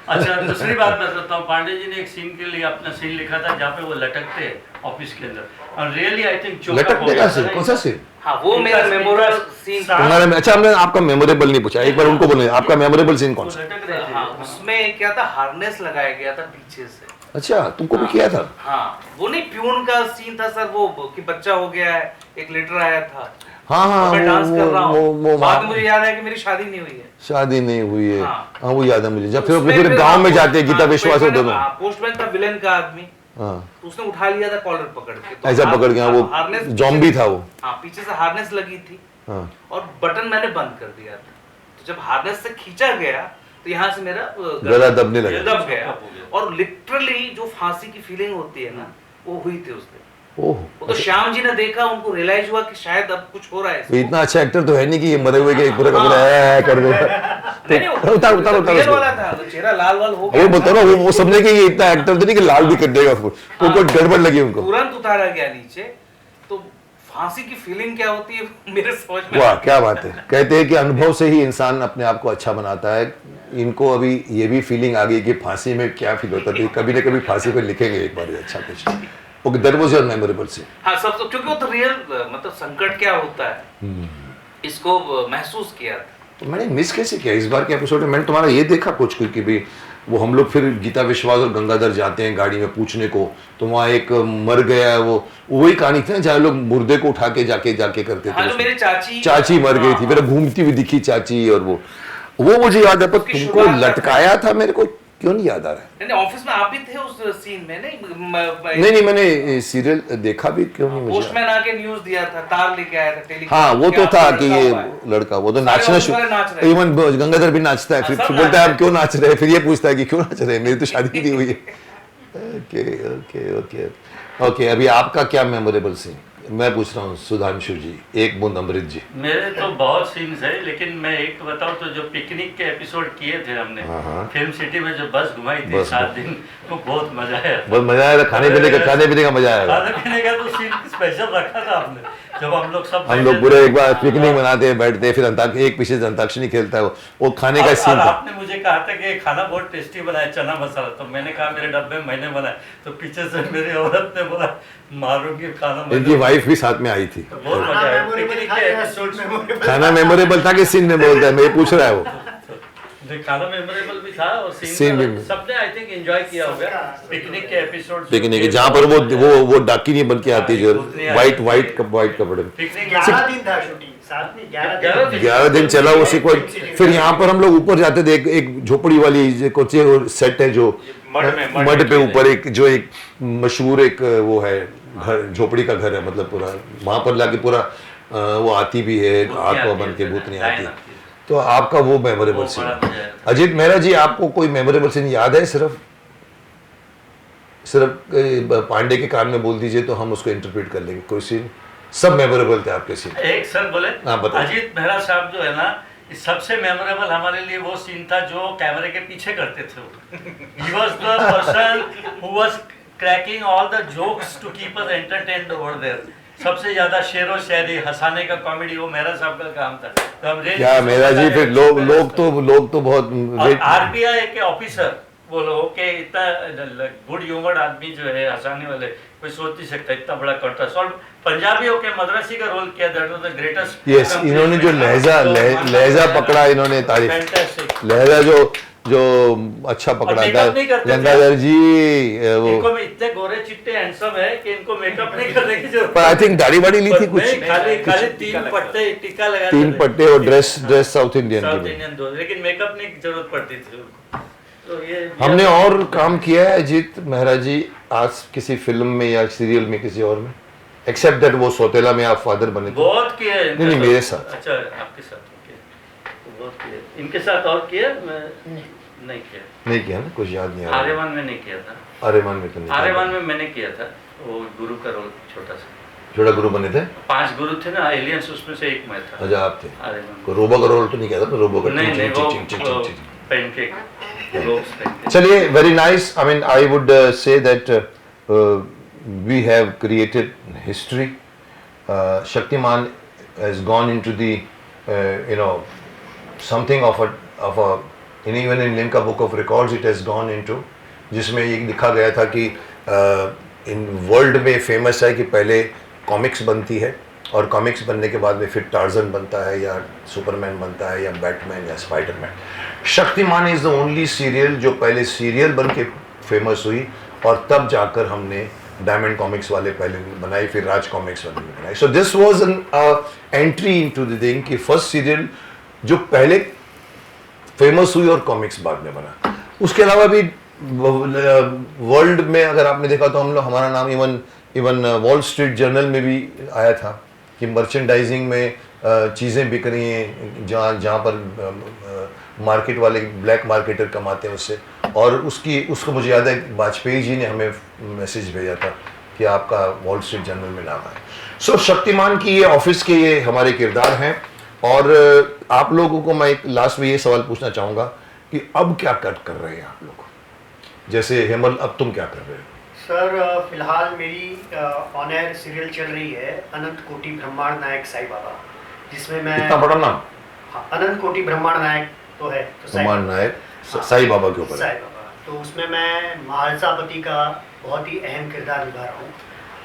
अच्छा, दूसरी बात बताता हूँ, पांडे जी ने एक सीन के लिए अपना सीन लिखा था जहाँ पे वो लटकते हैं ऑफिस के अंदर, और रियली आई थिंक लटकने का सीन कौन सा सीन? हाँ, वो मेरा मेमोरेबल सीन। तुम्हारा? अच्छा, हमने आपका मेमोरेबल नहीं पूछा, एक बार उनको बोले आपका मेमोरेबल सीन कौन सा? हाँ, उसमें क्या था, हार्नेस लगाया गया था पीछे से। अच्छा, तुमको भी किया था? हाँ, वो नहीं, प्यून का सीन था सर, वो कि बच्चा हो गया है, एक लेटर आया था। हाँ, मैं डांस कर रहा हूँ। वो बाद में मुझे याद आया कि मेरी शादी नहीं हुई है। शादी नहीं हुई है। हाँ। हाँ वो याद है मुझे, जब उसमें फिर गांव में जाते हैं गीता विश्वास और दोनों। पोस्टमैन था विलेन का आदमी, हाँ तो उसने उठा लिया था कॉलर पकड़ के, तो ऐसा पकड़ गया, वो हार्नेस जॉम्बी था वो। हाँ, पीछे से हार्नेस लगी थी हाँ और बटन मैंने बंद कर दिया था, तो जब हार्नेस से खींचा गया तो यहाँ से मेरा गला दबने लगा। दब गया, और लिटरली जो फांसी की फीलिंग होती है ना, वो हुई थी उस दिन। ओह, वो तो श्याम जी ने देखा, उनको रियलाइज हुआ कि शायद अब कुछ हो रहा है इसको। इतना अच्छा एक्टर तो है नहीं कि ये मरे हुए के पूरा का पूरा ऐ कर दे। नहीं, उतार उतार उतार रियल उसको। वाला था, तो चेहरा लाल वाल हो गया। वो बताओ ना, वो समझे कि ये इतना एक्टर तो नहीं कि लाल भी कर देगा उसको, तो कोई गड़बड़ लगी उनको। तुरंत उतारा गया नीचे, तो फांसी की फीलिंग क्या होती है मेरे समझ में। वाह क्या बात है। कहते हैं कि अनुभव से ही इंसान अपने आप को अच्छा बनाता है। इनको अभी ये भी फीलिंग आ गई कि फांसी में क्या फील होता है, कभी ना कभी फांसी पे लिखेंगे एक बार अच्छा कुछ। Okay, that was your memorable scene. हाँ, सब तो क्योंकि वो तो रियल मतलब संकट क्या होता है इसको महसूस किया था। तो मैंने मिस कैसे किया इस बार के एपिसोड में? मैंने तुम्हारा ये देखा कुछ कि भी वो हम लोग फिर गीता विश्वास और गंगाधर जाते हैं गाड़ी में पूछने को, तो वहाँ एक मर गया है, वो वही कहानी थी ना जहाँ लोग मुर्दे को उठा के जाके करते हाँ, थे। जो मेरे चाची मर गई थी, मेरा घूमती हुई दिखी चाची, और वो मुझे याद है, पर उसकी तुमको शुरुआत लटकाया था, मेरे को क्यों नहीं याद आ रहा है? नहीं, ऑफिस में आप भी थे उस सीन में। नहीं मैंने सीरियल देखा भी क्यों नहीं मुझे। पोस्टमैन आके न्यूज़ दिया था, तार लेके आया था टेलीफोन। हाँ वो तो था कि ये हुआ है। लड़का, वो तो सारे नाचना ऑफिस वाले नाच शुरू, रहे इवन गंगाधर भी नाचता है, हाँ, फिर सब बोलता है नाच आप क्यों नाच रहे हैं, फिर ये पूछता है कि क्यों नाच रहे हैं, मेरी तो शादी नहीं हुई है। ओके ओके ओके ओके, अभी आपका क्या मेमोरेबल सीन? मैं पूछ रहा हूँ सुधांशु जी, एक बूंद अमृत जी। मेरे तो बहुत सीन्स है, लेकिन मैं एक बताऊं तो जो पिकनिक के एपिसोड किए थे हमने फिल्म सिटी में, जो बस घुमाई थी 7 दिन, वो बहुत मजा आया। बहुत मजा आया था, खाने पीने का मजा आया। खाने पीने का तो सीन स्पेशल रखा था आपने, जब हम लोग पूरे एक बार पिकनिक मनाते हैं, बैठते हैं, फिर एक पीछे से अंताक्षरी खेलता है, वो खाने का सीन था। आपने मुझे कहा था कि खाना बहुत टेस्टी बनाया चना मसाला, तो मैंने कहा मेरे डब्बे में मैंने बनाया, तो पीछे से मेरी औरत ने बोला मारूंगी खाना। इनकी वाइफ भी साथ में आई थी। बहुत मजा आया पिकनिक के एपिसोड में। खाना मेमोरेबल था कि सीन में बोलता है, मैं पूछ रहा है वो। खाना मेमोरेबल भी था और सीन सीन भी सबने आई थिंक एंजॉय किया होगा पिकनिक के एपिसोड। पिकनिक जहाँ पर वो डाकिनी बन के आती है, जो वाइट कपड़े में। पिकनिक 11 दिन था शूटिंग, 7 नहीं 11 दिन। 11 दिन चला वो सीक्वेंस। फिर यहाँ पर हम लोग ऊपर जाते थे, एक झोपड़ी वाली कुछ सेट है जो मड पे ऊपर, एक जो एक मशहूर एक वो है घर, झोपड़ी का घर है, मतलब पूरा वहां पर लाके पूरा वो आती भी है, आत्मा बन के भूतनी आती है। तो आपका वो मेमोरेबल सीन। अजीत मेहरा जी, आपको कोई मेमोरेबल सीन याद है? सिर्फ पांडे के कान में बोल दीजिए तो हम उसको इंटरप्रेट कर लेंगे। कोई सीन? सब मेमोरेबल थे आपके सीन। एक सर बोले, बताइए। अजीत मेहरा साहब जो है ना, सबसे मेमोरेबल हमारे लिए वो सीन था जो कैमरे के पीछे करते थे। He was the person who was cracking all the jokes to keep us entertained over there. सबसे ज्यादा शेरो शायरी हंसाने का कॉमेडी वो मेहरा साहब का काम था। तो हम क्या मेहरा जी, फिर लोग तो बहुत आरबीआई के ऑफिसर वो लोग के इतना गुड ह्यूमर्ड आदमी जो है, हंसाने वाले, कोई सोच नहीं सकता इतना बड़ा कंट्रास्ट। और पंजाबियों के मद्रासी का रोल किया, that was the greatest. Yes, इन्होंने जो लहजा पकड़ा, इन्होंने तारीफ, लहजा जो अच्छा पकड़ा था गंगाधर जी। वो इनको भी इतने गोरे चिट्टे हैंडसम है कि इनको मेकअप नहीं करने की जरूरत। पर आई थिंक दाढ़ी वाड़ी ली थी कुछ, खाली 3 पट्टे टिक्का लगा, 3 पट्टे और ड्रेस साउथ इंडियन दो, लेकिन मेकअप नहीं की जरूरत पड़ती थी उनको। तो ये हमने और काम किया है अजीत मेहरा जी आज किसी फिल्म में या सीरियल में, किसी और में, एक्सेप्ट दैट वो सौतेला में आप फादर बने थे? बहुत किया है। नहीं मेरे साथ। अच्छा, आपके साथ बहुत किया, इनके साथ और किया? नहीं किया ना, कुछ याद नहीं आ रहा। आर्यमान में नहीं किया था। आर्यमान में तो नहीं, आर्यमान में मैंने किया था, वो गुरु का रोल, छोटा गुरु बने थे। 5 गुरु थे ना एलियंस, उसमें से एक मैं था। अच्छा आप थे। आर्यमान को रोबो का रोल तो नहीं किया था? रोबो का नहीं, वो पेनकेक रोब्स पेनकेक। चलिए, very nice. I mean I would say that we have created history. Shaktiman has gone into the something of a even in Limca Book of Records it has gone into, जिसमें ये लिखा गया था कि in world में famous है कि पहले कॉमिक्स बनती है और कॉमिक्स बनने के बाद में फिर टार्जन बनता है या सुपरमैन बनता है या बैटमैन या Spiderman. Shaktimaan is the only serial जो पहले सीरियल बन के फेमस हुई और तब जाकर हमने डायमंड कॉमिक्स वाले पहले बनाई, फिर राज कॉमिक्स वाले ने बनाई. So this was an entry into the thing कि फर्स्ट सीरियल जो पहले फेमस हुई और कॉमिक्स बाद में बना. उसके अलावा भी वर्ल्ड में अगर आपने देखा तो हम लोग, हमारा नाम इवन वॉल स्ट्रीट जर्नल में भी आया था कि मर्चेंडाइजिंग में चीज़ें बिक रही हैं जहाँ पर मार्केट वाले ब्लैक मार्केटर कमाते हैं उससे. और उसको मुझे याद है वाजपेयी जी ने हमें मैसेज भेजा था कि आपका वॉल स्ट्रीट जर्नल में नाम है. सो शक्तिमान की ये ऑफिस के ये हमारे किरदार हैं. और आप लोगों को मैं एक लास्ट में ये सवाल पूछना चाहूँगा कि अब क्या कर रहे हैं आप लोग? जैसे हेमल, अब तुम क्या कर रहे हो? सर फिलहाल मेरी ऑन एयर सीरियल चल रही है अनंत कोटि ब्रह्मांड नायक साई बाबा, जिसमें मैं इतना बड़ा नाम? हाँ, अनंत कोटि ब्रह्मांड नायक तो है, तो ब्रह्मांड नायक हाँ, साई बाबा के ऊपर. साई बाबा, तो उसमें मैं महालसापति का बहुत ही अहम किरदार निभा रहा हूँ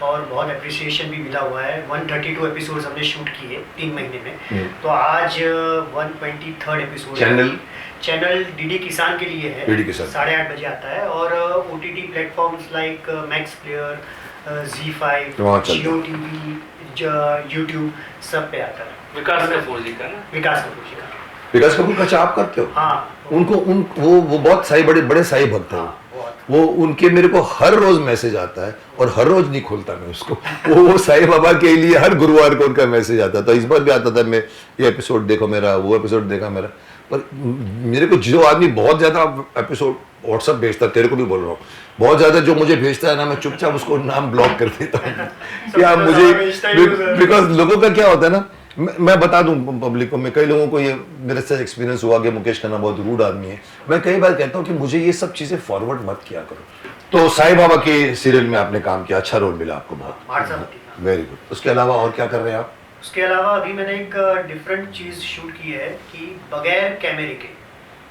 और बहुत अप्रिसिएशन भी मिला हुआ है. 132 एपिसोड्स हमने शूट किए 3 महीने में. तो आज 123rd एपिसोड चैनल डीडी किसान के लिए है. डीडी किसान 8:30 बजे आता है और OTT platforms like max player, ZEE5, जियो टीवी, यूट्यूब सब पे आता है. विकास कपूर जी का ना? विकास कपूर जी का. विकास कपूर का आप करते हो? हाँ, वो बहुत साई बड़े साई भक्त हैं. हाँ, बहुत. वो उनके मेरे को हर रोज मैसेज आता है और हर रोज नहीं खोलता मैं उसको. वो साई बाबा के लिए हर गुरुवार को उनका मैसेज आता था. इस बार भी आता था, मैं ये एपिसोड देखो मेरा, वो एपिसोड देखा मेरा. पर मेरे को जो आदमी बहुत ज्यादा एपिसोड व्हाट्सएप भेजता, तेरे को भी बोल रहा हूँ, बहुत ज्यादा जो मुझे भेजता है ना, मैं चुपचाप उसको नाम ब्लॉक कर देता हूँ. क्या मुझे, बिकॉज लोगों का क्या होता है ना, मैं बता दूं पब्लिक को, मैं कई लोगों को ये मेरे साथ एक्सपीरियंस हुआ कि मुकेश खन्ना बहुत रूड आदमी है. मैं कई बार कहता हूँ कि मुझे ये सब चीजें फॉरवर्ड मत किया करो. तो साई बाबा के सीरियल में आपने काम किया, अच्छा रोल मिला आपको बहुत. महालसापति. Very good. उसके अलावा और क्या कर रहे हैं आप? उसके अलावा अभी मैंने एक डिफरेंट चीज शूट की है कि बगैर कैमरे के,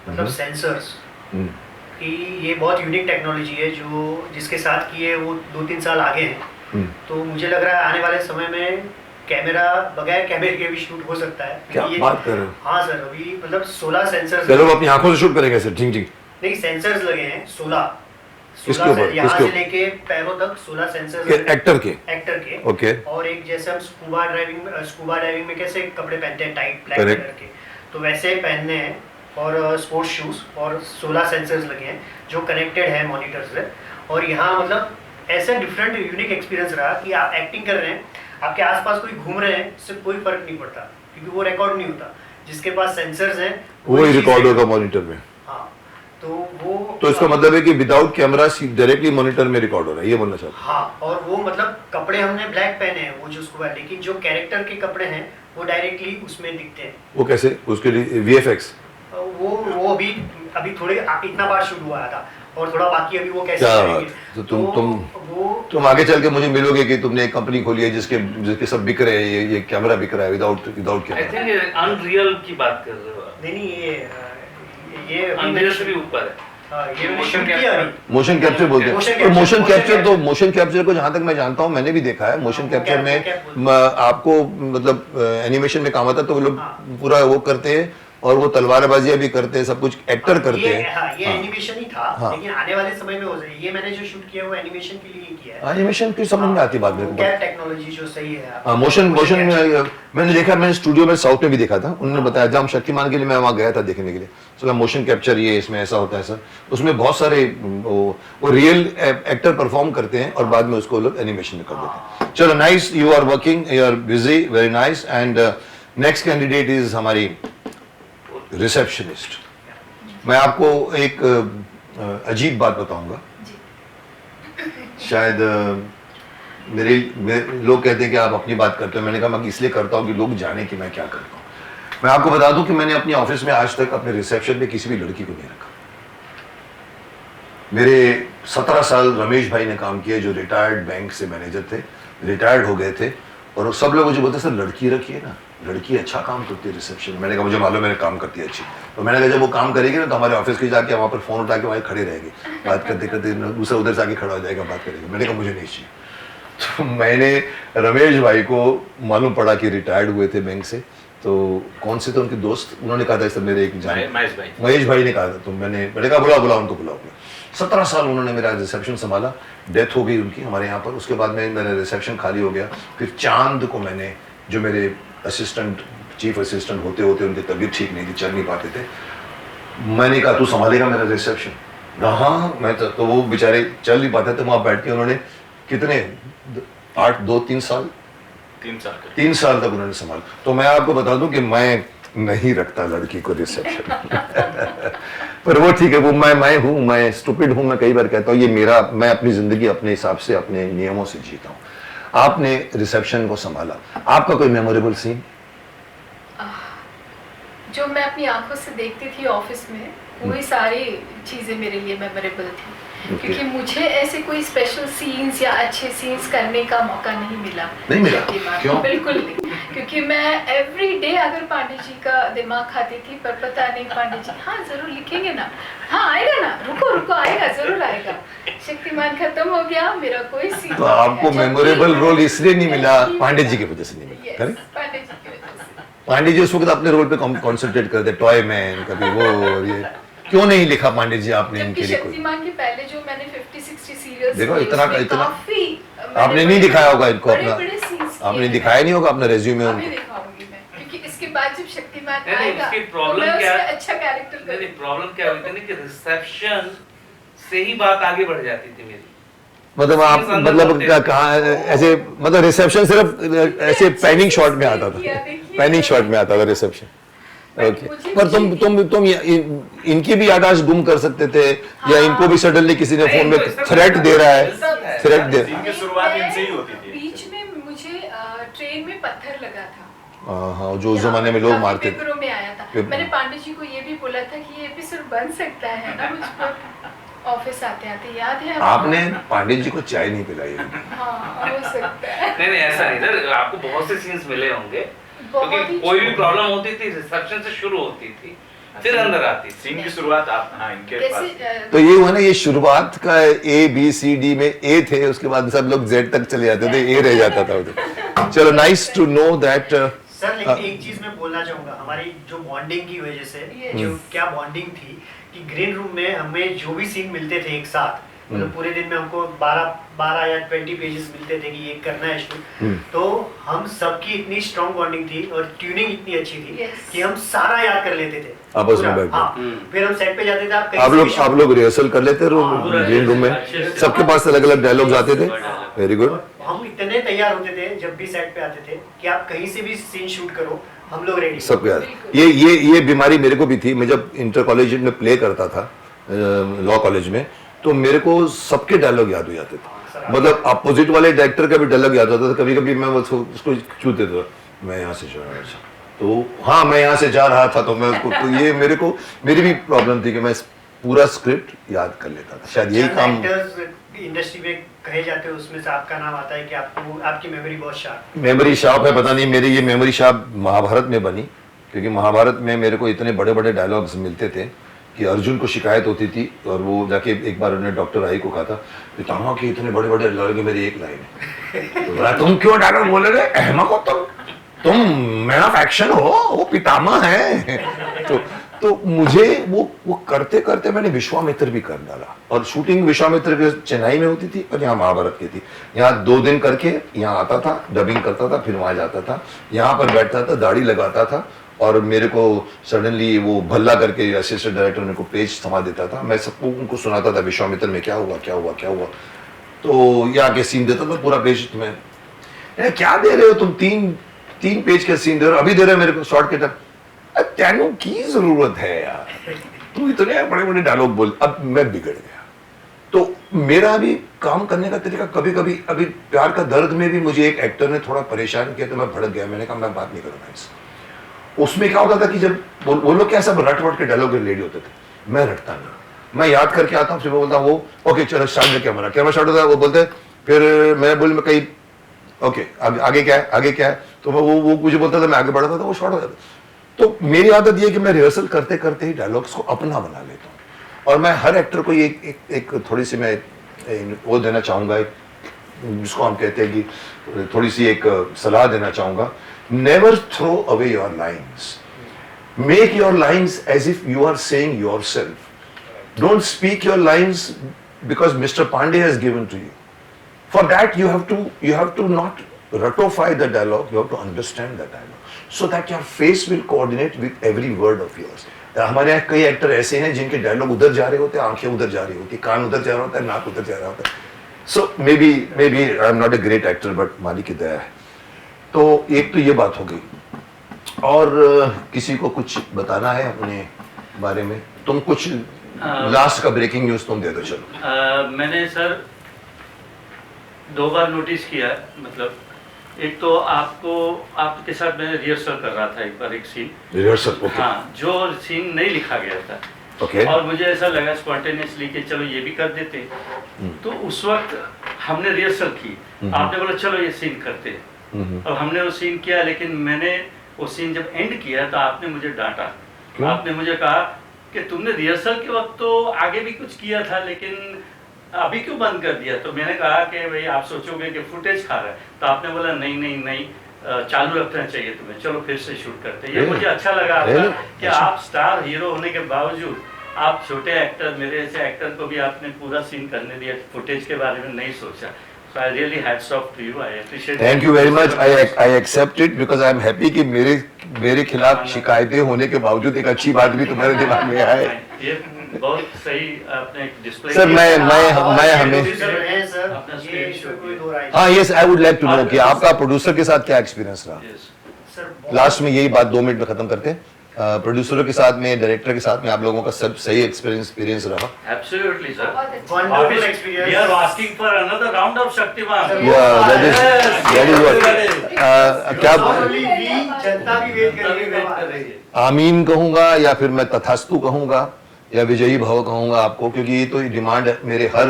मतलब सेंसर्स, कि ये बहुत यूनिक टेक्नोलॉजी है जो जिसके साथ किए वो 2-3 साल आगे हैं. तो मुझे लग रहा है आने वाले समय में कैमरा बगैर कैमरे के भी शूट हो सकता है. क्या बात कर रहे हो? हाँ सर, अभी मतलब 16 सेंसर्स. लोग अपनी आंखों से शूट करेंगे सर? ठीक ठीक. नहीं, सेंसर्स लगे हैं 16. किसके ऊपर? यहाँ से लेके पैरों तक 16 सेंसर्स. एक्टर के? एक्टर के. ओके. और एक जैसे हम स्कूबा डाइविंग में कैसे कपड़े पहनते हैं टाइट ब्लैक कलर के, तो वैसे पहनने हैं. और स्पोर्ट्स शूज और 16 सेंसर्स लगे हैं जो कनेक्टेड है मॉनिटर से. और यहाँ मतलब ऐसे डिफरेंट यूनिक एक्सपीरियंस रहा कि आप एक्टिंग कर रहे हैं, आपके आसपास कोई घूम रहे हैं, इससे कोई फर्क नहीं पड़ता क्योंकि वो रिकॉर्ड नहीं होता. जिसके पास सेंसर्स हैं वो ही रिकॉर्ड होगा मॉनिटर में. हाँ, तो वो, तो इसका मतलब है कि विदाउट कैमरा डायरेक्टली मॉनिटर में रिकॉर्ड हो रहा है, ये बोलना चाहता हूं. हाँ, और वो मतलब कपड़े हमने ब्लैक पहने हैं वो जो स्कूबा, लेकिन जो कैरेक्टर के कपड़े हैं वो डायरेक्टली उसमें दिखते हैं. वो कैसे? उसके लिए VFX वो अभी थोड़े इतना बार शुरू हुआ था और थोड़ा बाकी अभी वो कैसे क्या करेंगे. बात. तो तुम आगे चल के मुझे मिलोगे कि तुमने एक कंपनी खोली है जिसके सब बिक रहे हैं, ये कैमरा बिक रहा है without I camera. Think unreal की बात कर रहे हो आप. नहीं, ये अनरियल से भी ऊपर है. ये मैंने शूट किया अभी. मोशन कैप्चर बोलते हैं. मोशन और मोशन कैप्चर, कैप्चर तो मोशन कैप्चर को जहां तक मैं जानता हूं, मैंने भी देखा है मोशन कैप्चर में आपको मतलब एनिमेशन में काम आता है तो वो लोग पूरा वो करते हैं और वो तलवारबाजियां भी करते हैं, सब कुछ एक्टर करते हैं. ये एनिमेशन ही था. लेकिन आने वाले समय में हो जाए. ये मैंने जो शूट किया वो एनिमेशन के लिए किया है. एनिमेशन की समझ में आती बात मेरे को. क्या टेक्नोलॉजी जो सही है. हाँ, मोशन मैंने देखा, मैंने स्टूडियो में साउथ में भी देखा था. उन्होंने बताया जब हम शक्तिमान के लिए मैं वहाँ गया था देखने के लिए, तो मोशन कैप्चर ये इसमें ऐसा होता है सर. उसमें बहुत सारे वो रियल एक्टर परफॉर्म करते हैं और बाद में उसको लोग एनिमेशन में कर देते हैं. चलो, nice, you are working, you are busy, very nice. And next candidate is हमारी रिसेप्शनिस्ट. मैं आपको एक अजीब बात बताऊंगा. शायद मेरे लोग कहते हैं कि आप अपनी बात करते हो. मैंने कहा मैं इसलिए करता हूँ कि लोग जाने कि मैं क्या करता हूँ. मैं आपको बता दूं कि मैंने अपने ऑफिस में आज तक अपने रिसेप्शन में किसी भी लड़की को नहीं रखा. मेरे 17 साल रमेश भाई ने काम किया जो रिटायर्ड बैंक से मैनेजर थे, रिटायर्ड हो गए थे. और सब लोग मुझे बोलते सर लड़की रखिए ना, लड़की अच्छा काम करती है रिसेप्शन. मैंने कहा मुझे मालूम है काम करती है अच्छी. तो मैंने कहा जब वो काम करेगी ना तो हमारे ऑफिस के जाके वहाँ पर फोन उठा के वहीं खड़े रहेगी, बात करते करते दूसरा उधर से आके खड़ा हो जाएगा, बात करेगा. मैंने कहा मुझे नहीं चाहिए. तो मैंने रमेश भाई को मालूम पड़ा कि रिटायर्ड हुए थे बैंक से, तो कौन से थे उनके दोस्त, उन्होंने कहा था सर मेरे एक जान महेश भाई ने कहा था. तो मैंने कहा बुलाओ उनको बुलाओ. 17 साल उन्होंने मेरा रिसेप्शन संभाला। डेथ हो गई उनकी हमारे यहाँ पर। उसके बाद में मेरा रिसेप्शन खाली हो गया। फिर चांद को मैंने, जो मेरे असिस्टेंट, चीफ असिस्टेंट होते होते उनकी तबीयत ठीक नहीं थी, चल नहीं पाते थे, मैंने कहा तू संभालेगा मेरा रिसेप्शन। हाँ, मैं तो वो बेचारे चल नहीं पाते थे, वहाँ बैठ के उन्होंने कितने 3 साल 3 साल तक उन्होंने संभाला। तो मैं आपको बता दूं कि मैं नहीं रखता लड़की को रिसेप्शन पर वो ठीक है, वो मैं हूँ, मैं स्टूपिड हूँ। मैं कई बार कहता हूँ ये मेरा, मैं अपनी जिंदगी अपने हिसाब से, अपने नियमों से जीता हूँ। आपने रिसेप्शन को संभाला, आपका कोई मेमोरेबल सीन? जो मैं अपनी आंखों से देखती थी ऑफिस में, वही सारी चीजें मेरे लिए मेमोरेबल थी। क्योंकि मुझे ऐसे कोई स्पेशल सीन्स या अच्छे सीन्स करने का मौका नहीं मिला। क्यों? बिल्कुल नहीं, क्योंकि मैं एवरी डे अगर पांडे जी का दिमाग खाती थी, पर पता नहीं पांडे जी हाँ जरूर लिखेंगे ना, हाँ आएगा ना, रुको आएगा, जरूर आएगा। शक्तिमान खत्म हो गया, मेरा कोई सीन। तो आपको मेमोरेबल रोल इसलिए नहीं मिला, पांडे जी की वजह से नहीं मिला। करेक्ट, पांडे जी की वजह से। पांडे जी उस वक्त अपने रोल पे कॉन्सेंट्रेट करते, टॉय मैन, कभी वो, ये क्यों नहीं लिखा पांडे जी आपने इनके लिए कोई? शक्तिमान के पहले जो मैंने 50-60 सीरियल्स देखो इतना काफी आपने नहीं दिखाया होगा इनको अपना, बड़े scenes आपने किए दिखाया नहीं होगा अपना रेज्यूमे हैं। अभी उनको। दिखाऊंगी मैं, क्योंकि इसके बाद जब शक्तिमान नहीं, आएगा उसकी तो problem मैं क्या उसमें है? अच्छा कैरेक्टर नहीं, करूंगी। प्रॉब्लम क्या हुई थी ना कि रिसेप्शन से ही बात आगे बढ़ जाती थी मेरी। मतलब आप, मतलब कहाँ ऐसे, मतलब रिसेप्शन सिर्फ ऐसे पैनिंग शॉट में आता था, पैनिंग शॉट में आता था रिसेप्शन। ओके, पर तुम इनकी भी याददाश्त गुम कर सकते थे, या इनको भी सडनली किसी ने फोन में थ्रेट दे रहा है, थ्रेट दे। सीन की शुरुआत इनसे ही होती थी। बीच में मुझे ट्रेन में पत्थर लगा था। हाँ, जो उस जमाने में लोग मारते थे। पेपरों में आया था। मैंने पांडे जी को ये भी बोला था कि ये एपिसोड बन सकता है ना मुझ पर, ऑफिस आते आते याद है आपने पांडे जी को चाय नहीं पिलाई? हाँ, हो सकता है। नहीं ऐसा नहीं सर, आपको बहुत से सीन्स मिले होंगे, बहुत क्योंकि ही कोई भी प्रॉब्लम होती थी रिसेप्शन से शुरू होती थी, फिर अंदर आती थी। सीन की शुरुआत आप, हाँ, इनके पास। कैसे तो ये हुआ ना, ये शुरुआत का A B C D में A थे, उसके बाद सब लोग Z तक चले जाते थे, A रह जाता था उधर। चलो, nice to know that. Sir लेकिन एक चीज मैं बोलना चाहूंगा, हमारी जो बॉन्डिंग की वजह से, जो क्या बॉन्डिंग थी कि ग्रीन रूम में हमें जो भी सीन मिलते थे एक साथ, मतलब पूरे दिन में हमको 12 या 20 पेजेस मिलते थे कि ये करना है शूट, तो हम सबकी इतनी स्ट्रॉन्ग बॉन्डिंग थी और ट्यूनिंग इतनी अच्छी थी कि हम सारा याद कर लेते थे आपस में पूरा। बैठ के। हाँ, फिर हम सेट पे जाते थे, आप लोग रिहर्सल कर लेते ग्रीन रूम में, सबके पास अलग अलग डायलॉग्स आते थे। Very good. हम इतने तैयार होते थे जब भी सेट पे आते थे कि आप कहीं से भी सीन शूट करो, हम लोग रेडी। सबके याद। ये बीमारी मेरे को भी थी। मैं जब इंटर कॉलेज में प्ले करता था, लॉ कॉलेज में, तो मेरे को सबके डायलॉग याद हो जाते थे। मतलब अपोजिट वाले डायरेक्टर का भी डायलॉग याद होता था। कभी कभी मैं उसको छूते था, मैं यहाँ से जा रहा था, तो हाँ मैं यहाँ से जा रहा था, तो मैं उसको, तो ये मेरी भी प्रॉब्लम थी कि मैं पूरा स्क्रिप्ट याद कर लेता था। शायद यही काम इंडस्ट्री में कहे जाते हैं, उसमें से आपका नाम आता है कि आपकी मेमोरी बहुत शार्प। मेमोरी शार्प है, पता नहीं मेरी ये मेमोरी शार्प महाभारत में बनी, क्योंकि महाभारत में मेरे को इतने बड़े बड़े डायलॉग्स मिलते थे कि अर्जुन को शिकायत होती थी, और वो जाके एक बार उन्होंने डॉक्टर आई को कहा था, पितामह के इतने बड़े बड़े डायलॉग, मेरी एक लाइन है, तो बोला तुम क्यों डायलॉग बोले रहे, अहमक हो तुम मैन ऑफ एक्शन हो, वो पितामह है। तो मुझे वो करते करते मैंने विश्वामित्र भी कर डाला, और शूटिंग विश्वामित्र के चेन्नई में होती थी और यहाँ महाभारत की थी। यहाँ 2 दिन करके यहाँ आता था, डबिंग करता था, फिर वहां जाता था, यहाँ पर बैठता था, दाढ़ी लगाता था, और मेरे को सडनली वो भल्ला करके असिस्टेंट डायरेक्टर मेरे को पेज थमा देता था। मैं सबको उनको सुनाता था विश्वामित्र में क्या हुआ क्या हुआ क्या हुआ, तो ये आके सीन देता था पूरा पेज। तुम्हें क्या दे रहे हो तुम, 3 पेज का सीन दे रहे हो, अभी दे रहे हो मेरे को शॉर्ट के तक, तेनू की जरूरत है यार, तू इतने बड़े बड़े डायलॉग बोल। अब मैं बिगड़ गया। तो मेरा भी काम करने का तरीका कभी कभी, अभी प्यार का दर्द में भी मुझे एक एक्टर ने थोड़ा परेशान किया, तो मैं भड़क गया। मैंने कहा मैं बात नहीं करूंगा इससे। उसमें क्या होता था कि जब वो लोग क्या सब रट के डायलॉग रेडी होते थे, मैं रटता नहीं, मैं याद करके आता हूँ, फिर बोलता हूँ वो ओके चलो स्टार्ट, कैमरा स्टार्ट होता है, वो बोलते फिर मैं बोल मैं कहीं ओके आगे क्या है, तो मैं वो मुझे बोलता था, मैं आगे बढ़ता था, वो शॉर्ट हो जाता। तो मेरी आदत ये कि मैं रिहर्सल करते करते ही डायलॉग्स को अपना बना लेता हूँ, और मैं हर एक्टर को एक थोड़ी सी मैं वो देना चाहूँगा, जिसको हम कहते हैं कि थोड़ी सी एक सलाह देना चाहूँगा, never throw away your lines, make your lines as if you are saying yourself. Don't speak your lines because Mr. Pandey has given to you. For that you have to not ratify the dialogue, you have to understand the dialogue so that your face will coordinate with every word of yours. हमारे यहाँ कई actor ऐसे हैं जिनके dialogue उधर जा रहे होते हैं, आंखें उधर जा रही होती, कान उधर जा रहा होता है, नाक उधर जा रहा होता है. So maybe I am not a great actor, but मालिक की दया है. तो एक तो ये बात हो गई. और किसी को कुछ बताना है अपने बारे में? तुम कुछ लास्ट का ब्रेकिंग न्यूज तुम दे दो. चलो. मैंने सर 2 बार नोटिस किया, मतलब एक तो आपके साथ मैंने रिहर्सल कर रहा था एक बार एक सीन. रिहर्सल? ओके. हाँ, जो सीन नहीं लिखा गया था. ओके. और मुझे ऐसा लगा स्पॉन्टेनियसली कि चलो ये भी कर देते. तो उस वक्त हमने रिहर्सल की, आपने बोला चलो ये सीन करते हैं. अब हमने वो सीन किया, लेकिन मैंने वो सीन जब एंड किया तो आपने मुझे डांटा. आपने मुझे कहा कि तुमने रिहर्सल के वक्त तो आगे भी कुछ किया था, लेकिन अभी क्यों बंद कर दिया? तो मैंने कहा कि भाई आप सोचोगे कि फुटेज खा रहा है. तो आपने बोला नहीं, चालू रखना चाहिए तुम्हें, चलो फिर से शूट करते हैं. ये मुझे अच्छा लगा आपका कि आप स्टार हीरो होने के बावजूद आप छोटे एक्टर, मेरे ऐसे एक्टर को भी आपने पूरा सीन करने दिया, फुटेज के बारे में नहीं सोचा. So I really hats off to you. I appreciate. Thank you very much. I accept it because I am happy कि मेरे खिलाफ शिकायतें होने के बावजूद एक अच्छी बात भी तुम्हारे दिमाग में आए. ये बहुत सही आपने डिस्प्ले. सर मैं हमें हाँ yes I would like to know कि आपका प्रोड्यूसर के साथ क्या एक्सपीरियंस रहा. लास्ट में यही बात 2 मिनट में खत्म करते हैं. प्रोड्यूसरों के साथ में, डायरेक्टर के साथ में आप लोगों का सब सही एक्सपीरियंस रहा? Absolutely, sir. Wonderful experience. We are asking for another round of Shaktiman. Yeah, that is what. क्या जनता भी वेट कर रही है. आमीन कहूंगा या फिर मैं तथास्तु कहूंगा या विजयी भव कहूंगा आपको, क्योंकि ये तो डिमांड मेरे हर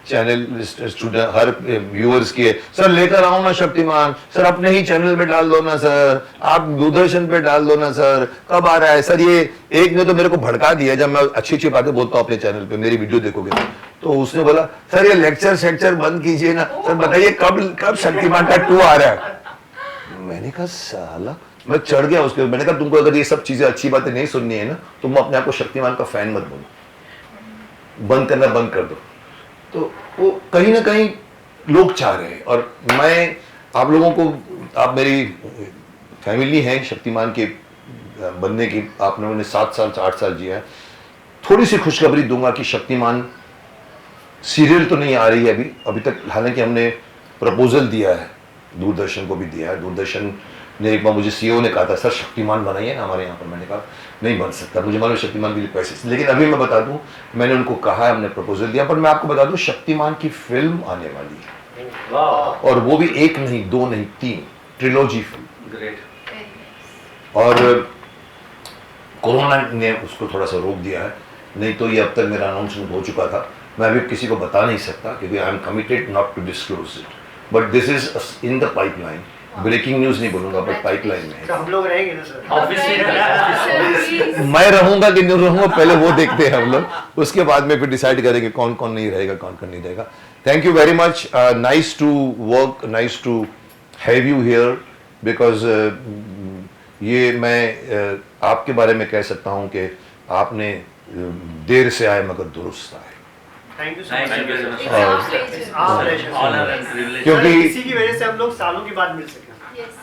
चैनल स्टूडेंट, हर व्यूअर्स की है. सर लेकर आओ ना शक्तिमान, सर अपने ही चैनल पे डाल दो ना सर, आप दूरदर्शन पे डाल दो ना सर, कब आ रहा है सर? ये एक ने तो मेरे को भड़का दिया जब मैं अच्छी बातें बोलता हूँ अपने चैनल पे, मेरी वीडियो देखोगे तो उसने बोला सर ये लेक्चर बंद कीजिए ना सर, बताइए कब शक्तिमान का 2 आ रहा है. मैंने कहा साला, मैं चढ़ गया उसके. मैंने कहा तुमको अगर ये सब चीजें अच्छी बातें नहीं सुननी है ना, तुम अपने आप को शक्तिमान का फैन मत बनो, बंद करना बंद कर दो. तो वो कहीं ना कहीं लोग चाह रहे हैं. और मैं आप लोगों को, आप मेरी फैमिली हैं शक्तिमान के बनने की, आप लोगों ने 7 साल 8 साल जिया है. थोड़ी सी खुशखबरी दूंगा कि शक्तिमान सीरियल तो नहीं आ रही है अभी तक. हालांकि हमने प्रपोजल दिया है, दूरदर्शन को भी दिया है. दूरदर्शन ने एक बार मुझे सीईओ ने कहा था सर शक्तिमान बनाइए ना हमारे यहाँ पर. मैंने कहा नहीं बन सकता, मुझे मालूम शक्तिमान के लिए पैसे. लेकिन अभी मैं बता दूं, मैंने उनको कहा है, हमने प्रपोजल दिया. पर मैं आपको बता दूं शक्तिमान की फिल्म आने वाली है, और वो भी 1 नहीं 2 नहीं 3 ट्रिलॉजी फिल्म. ग्रेट. और कोरोना ने उसको थोड़ा सा रोक दिया है, नहीं तो ये अब तक मेरा अनाउंसमेंट हो चुका था. मैं अभी किसी को बता नहीं सकता क्योंकि I am committed not to disclose it, but this is in the pipeline. Breaking news नहीं बोलूंगा, बट पाइपलाइन में तो हम लोग रहेंगे ना सर? ऑब्वियसली मैं रहूंगा कि नहीं रहूंगा पहले वो देखते हैं हम लोग, उसके बाद में फिर डिसाइड करेंगे कौन कौन नहीं रहेगा, कौन कौन नहीं रहेगा. Thank you very much. Nice to work, nice to have you here, because ये मैं आपके बारे में कह सकता हूँ कि आपने देर से आए मगर दुरुस्त आए. Thank you Thank you so so much. much. Honour and privilege. क्योंकि इसी की वजह से हम लोग सालों के बाद मिल सके.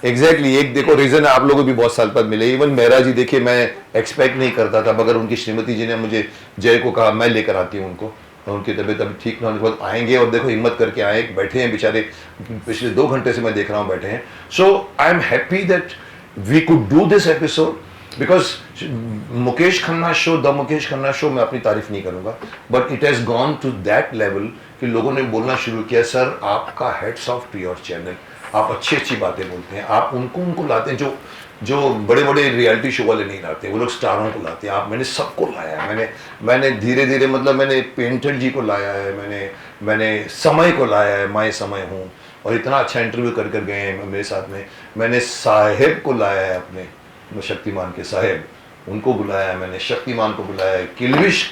एग्जैक्टली एक देखो रीजन है, आप लोगों को भी बहुत साल बाद मिले. इवन मेहरा जी देखिए, मैं एक्सपेक्ट नहीं करता था, मगर उनकी श्रीमती जी ने मुझे जय को कहा मैं लेकर आती हूँ उनको. उनकी तबीयत अभी ठीक ना होने के बाद आएंगे, और देखो हिम्मत करके आए, बैठे हैं बेचारे, पिछले 2 घंटे से मैं देख रहा हूँ बैठे हैं. So I am happy that we could do this episode, because Mukesh Khanna show, the Mukesh Khanna show, मैं अपनी तारीफ नहीं करूंगा, but it has gone to that level कि लोगों ने बोलना शुरू किया सर आपका hats off to your channel, आप अच्छी बातें बोलते हैं, आप उनको लाते हैं जो बड़े बड़े रियलिटी शो वाले नहीं लाते, वो लोग स्टारों को लाते हैं. आप मैंने सबको लाया है, मैंने धीरे धीरे, मतलब मैंने पेंटर जी को लाया है, मैंने समय को लाया है, मैं समय हूँ, और इतना अच्छा इंटरव्यू कर गए हैं मेरे साथ में. मैंने साहेब को लाया है, अपने शक्तिमान के साहेब, उनको बुलाया है मैंने, शक्तिमान को बुलाया है, किल्विश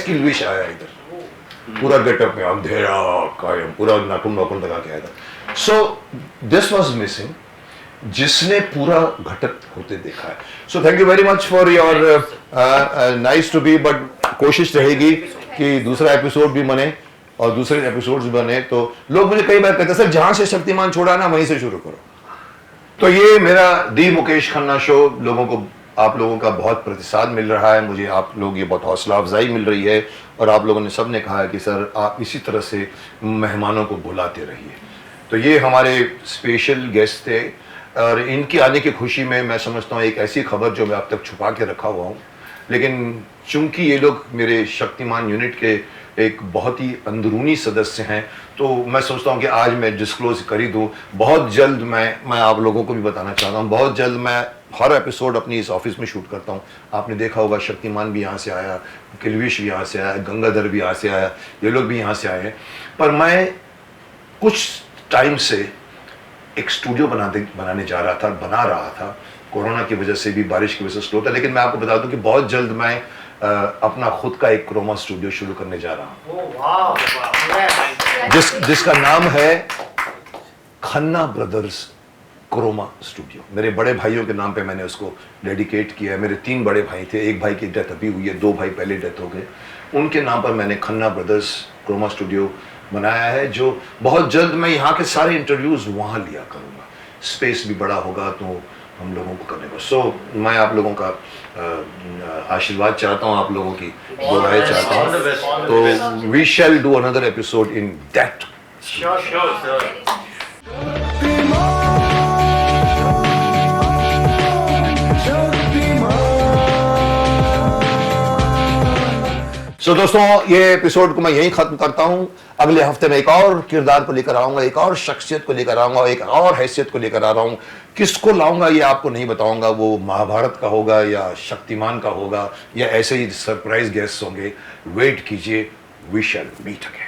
किल्विश आया इधर, पूरा गेटअप में अंधेरा कायम, पूरा नाखून लगा के आया था. सो दिस वाज मिसिंग, जिसने पूरा घटक होते देखा है. So thank you very much for your nice to be, but कोशिश रहेगी कि दूसरा एपिसोड भी बने और दूसरे एपिसोड्स बने, तो लोग मुझे कई बार कहते हैं सर जहां से शक्तिमान छोड़ा ना वहीं से शुरू करो। तो ये मेरा दी मुकेश खन्ना शो लोगों को, आप लोगों का बहुत प्रतिसाद मिल रहा है मुझे, आप लोग ये बहुत हौसला अफजाई मिल रही है, और आप लोगों ने सब ने कहा है कि सर आप इसी तरह से मेहमानों को बुलाते रहिए। तो ये हमारे स्पेशल गेस्ट थे, और इनके आने की खुशी में मैं समझता हूँ एक ऐसी खबर जो मैं अब तक छुपा के रखा हुआ हूँ, लेकिन चूंकि ये लोग मेरे शक्तिमान यूनिट के एक बहुत ही अंदरूनी सदस्य हैं, तो मैं सोचता हूँ कि आज मैं डिस्क्लोज कर ही दूँ। बहुत जल्द मैं आप लोगों को भी बताना चाहता हूँ, बहुत जल्द मैं हर एपिसोड अपनी इस ऑफिस में शूट करता हूँ। आपने देखा होगा शक्तिमान भी यहाँ से आया, किलविश भी यहाँ से आया, गंगाधर भी यहाँ से आया, ये लोग भी यहाँ से आए हैं। पर मैं कुछ टाइम से एक स्टूडियो बनाने जा रहा था, बना रहा था, कोरोना की वजह से भी, बारिश की वजह से स्लो था, लेकिन मैं आपको बता दूं कि बहुत जल्द मैं अपना खुद का एक क्रोमा स्टूडियो शुरू करने जा रहा हूँ, जिसका नाम है खन्ना ब्रदर्स क्रोमा स्टूडियो। मेरे बड़े भाइयों के नाम पे मैंने उसको डेडिकेट किया है। मेरे 3 बड़े भाई थे, एक भाई की डेथ अभी हुई है, 2 भाई पहले डेथ हो गए, उनके नाम पर मैंने खन्ना ब्रदर्स क्रोमा स्टूडियो बनाया है, जो बहुत जल्द मैं यहाँ के सारे इंटरव्यूज वहाँ लिया करूँगा। स्पेस भी बड़ा होगा तो हम लोगों को करने को। सो मैं आप लोगों का आशीर्वाद चाहता हूँ, आप लोगों की दुआएं चाहता हूँ। तो we shall do another episode in that. So दोस्तों, ये एपिसोड को मैं यहीं खत्म करता हूं। अगले हफ्ते में एक और किरदार को लेकर आऊंगा, एक और शख्सियत को लेकर आऊंगा, एक और हैसियत को लेकर आ रहा हूं। किसको लाऊंगा ये आपको नहीं बताऊंगा, वो महाभारत का होगा या शक्तिमान का होगा या ऐसे ही सरप्राइज गेस्ट होंगे। वेट कीजिए, वी शैल मीट अगेन।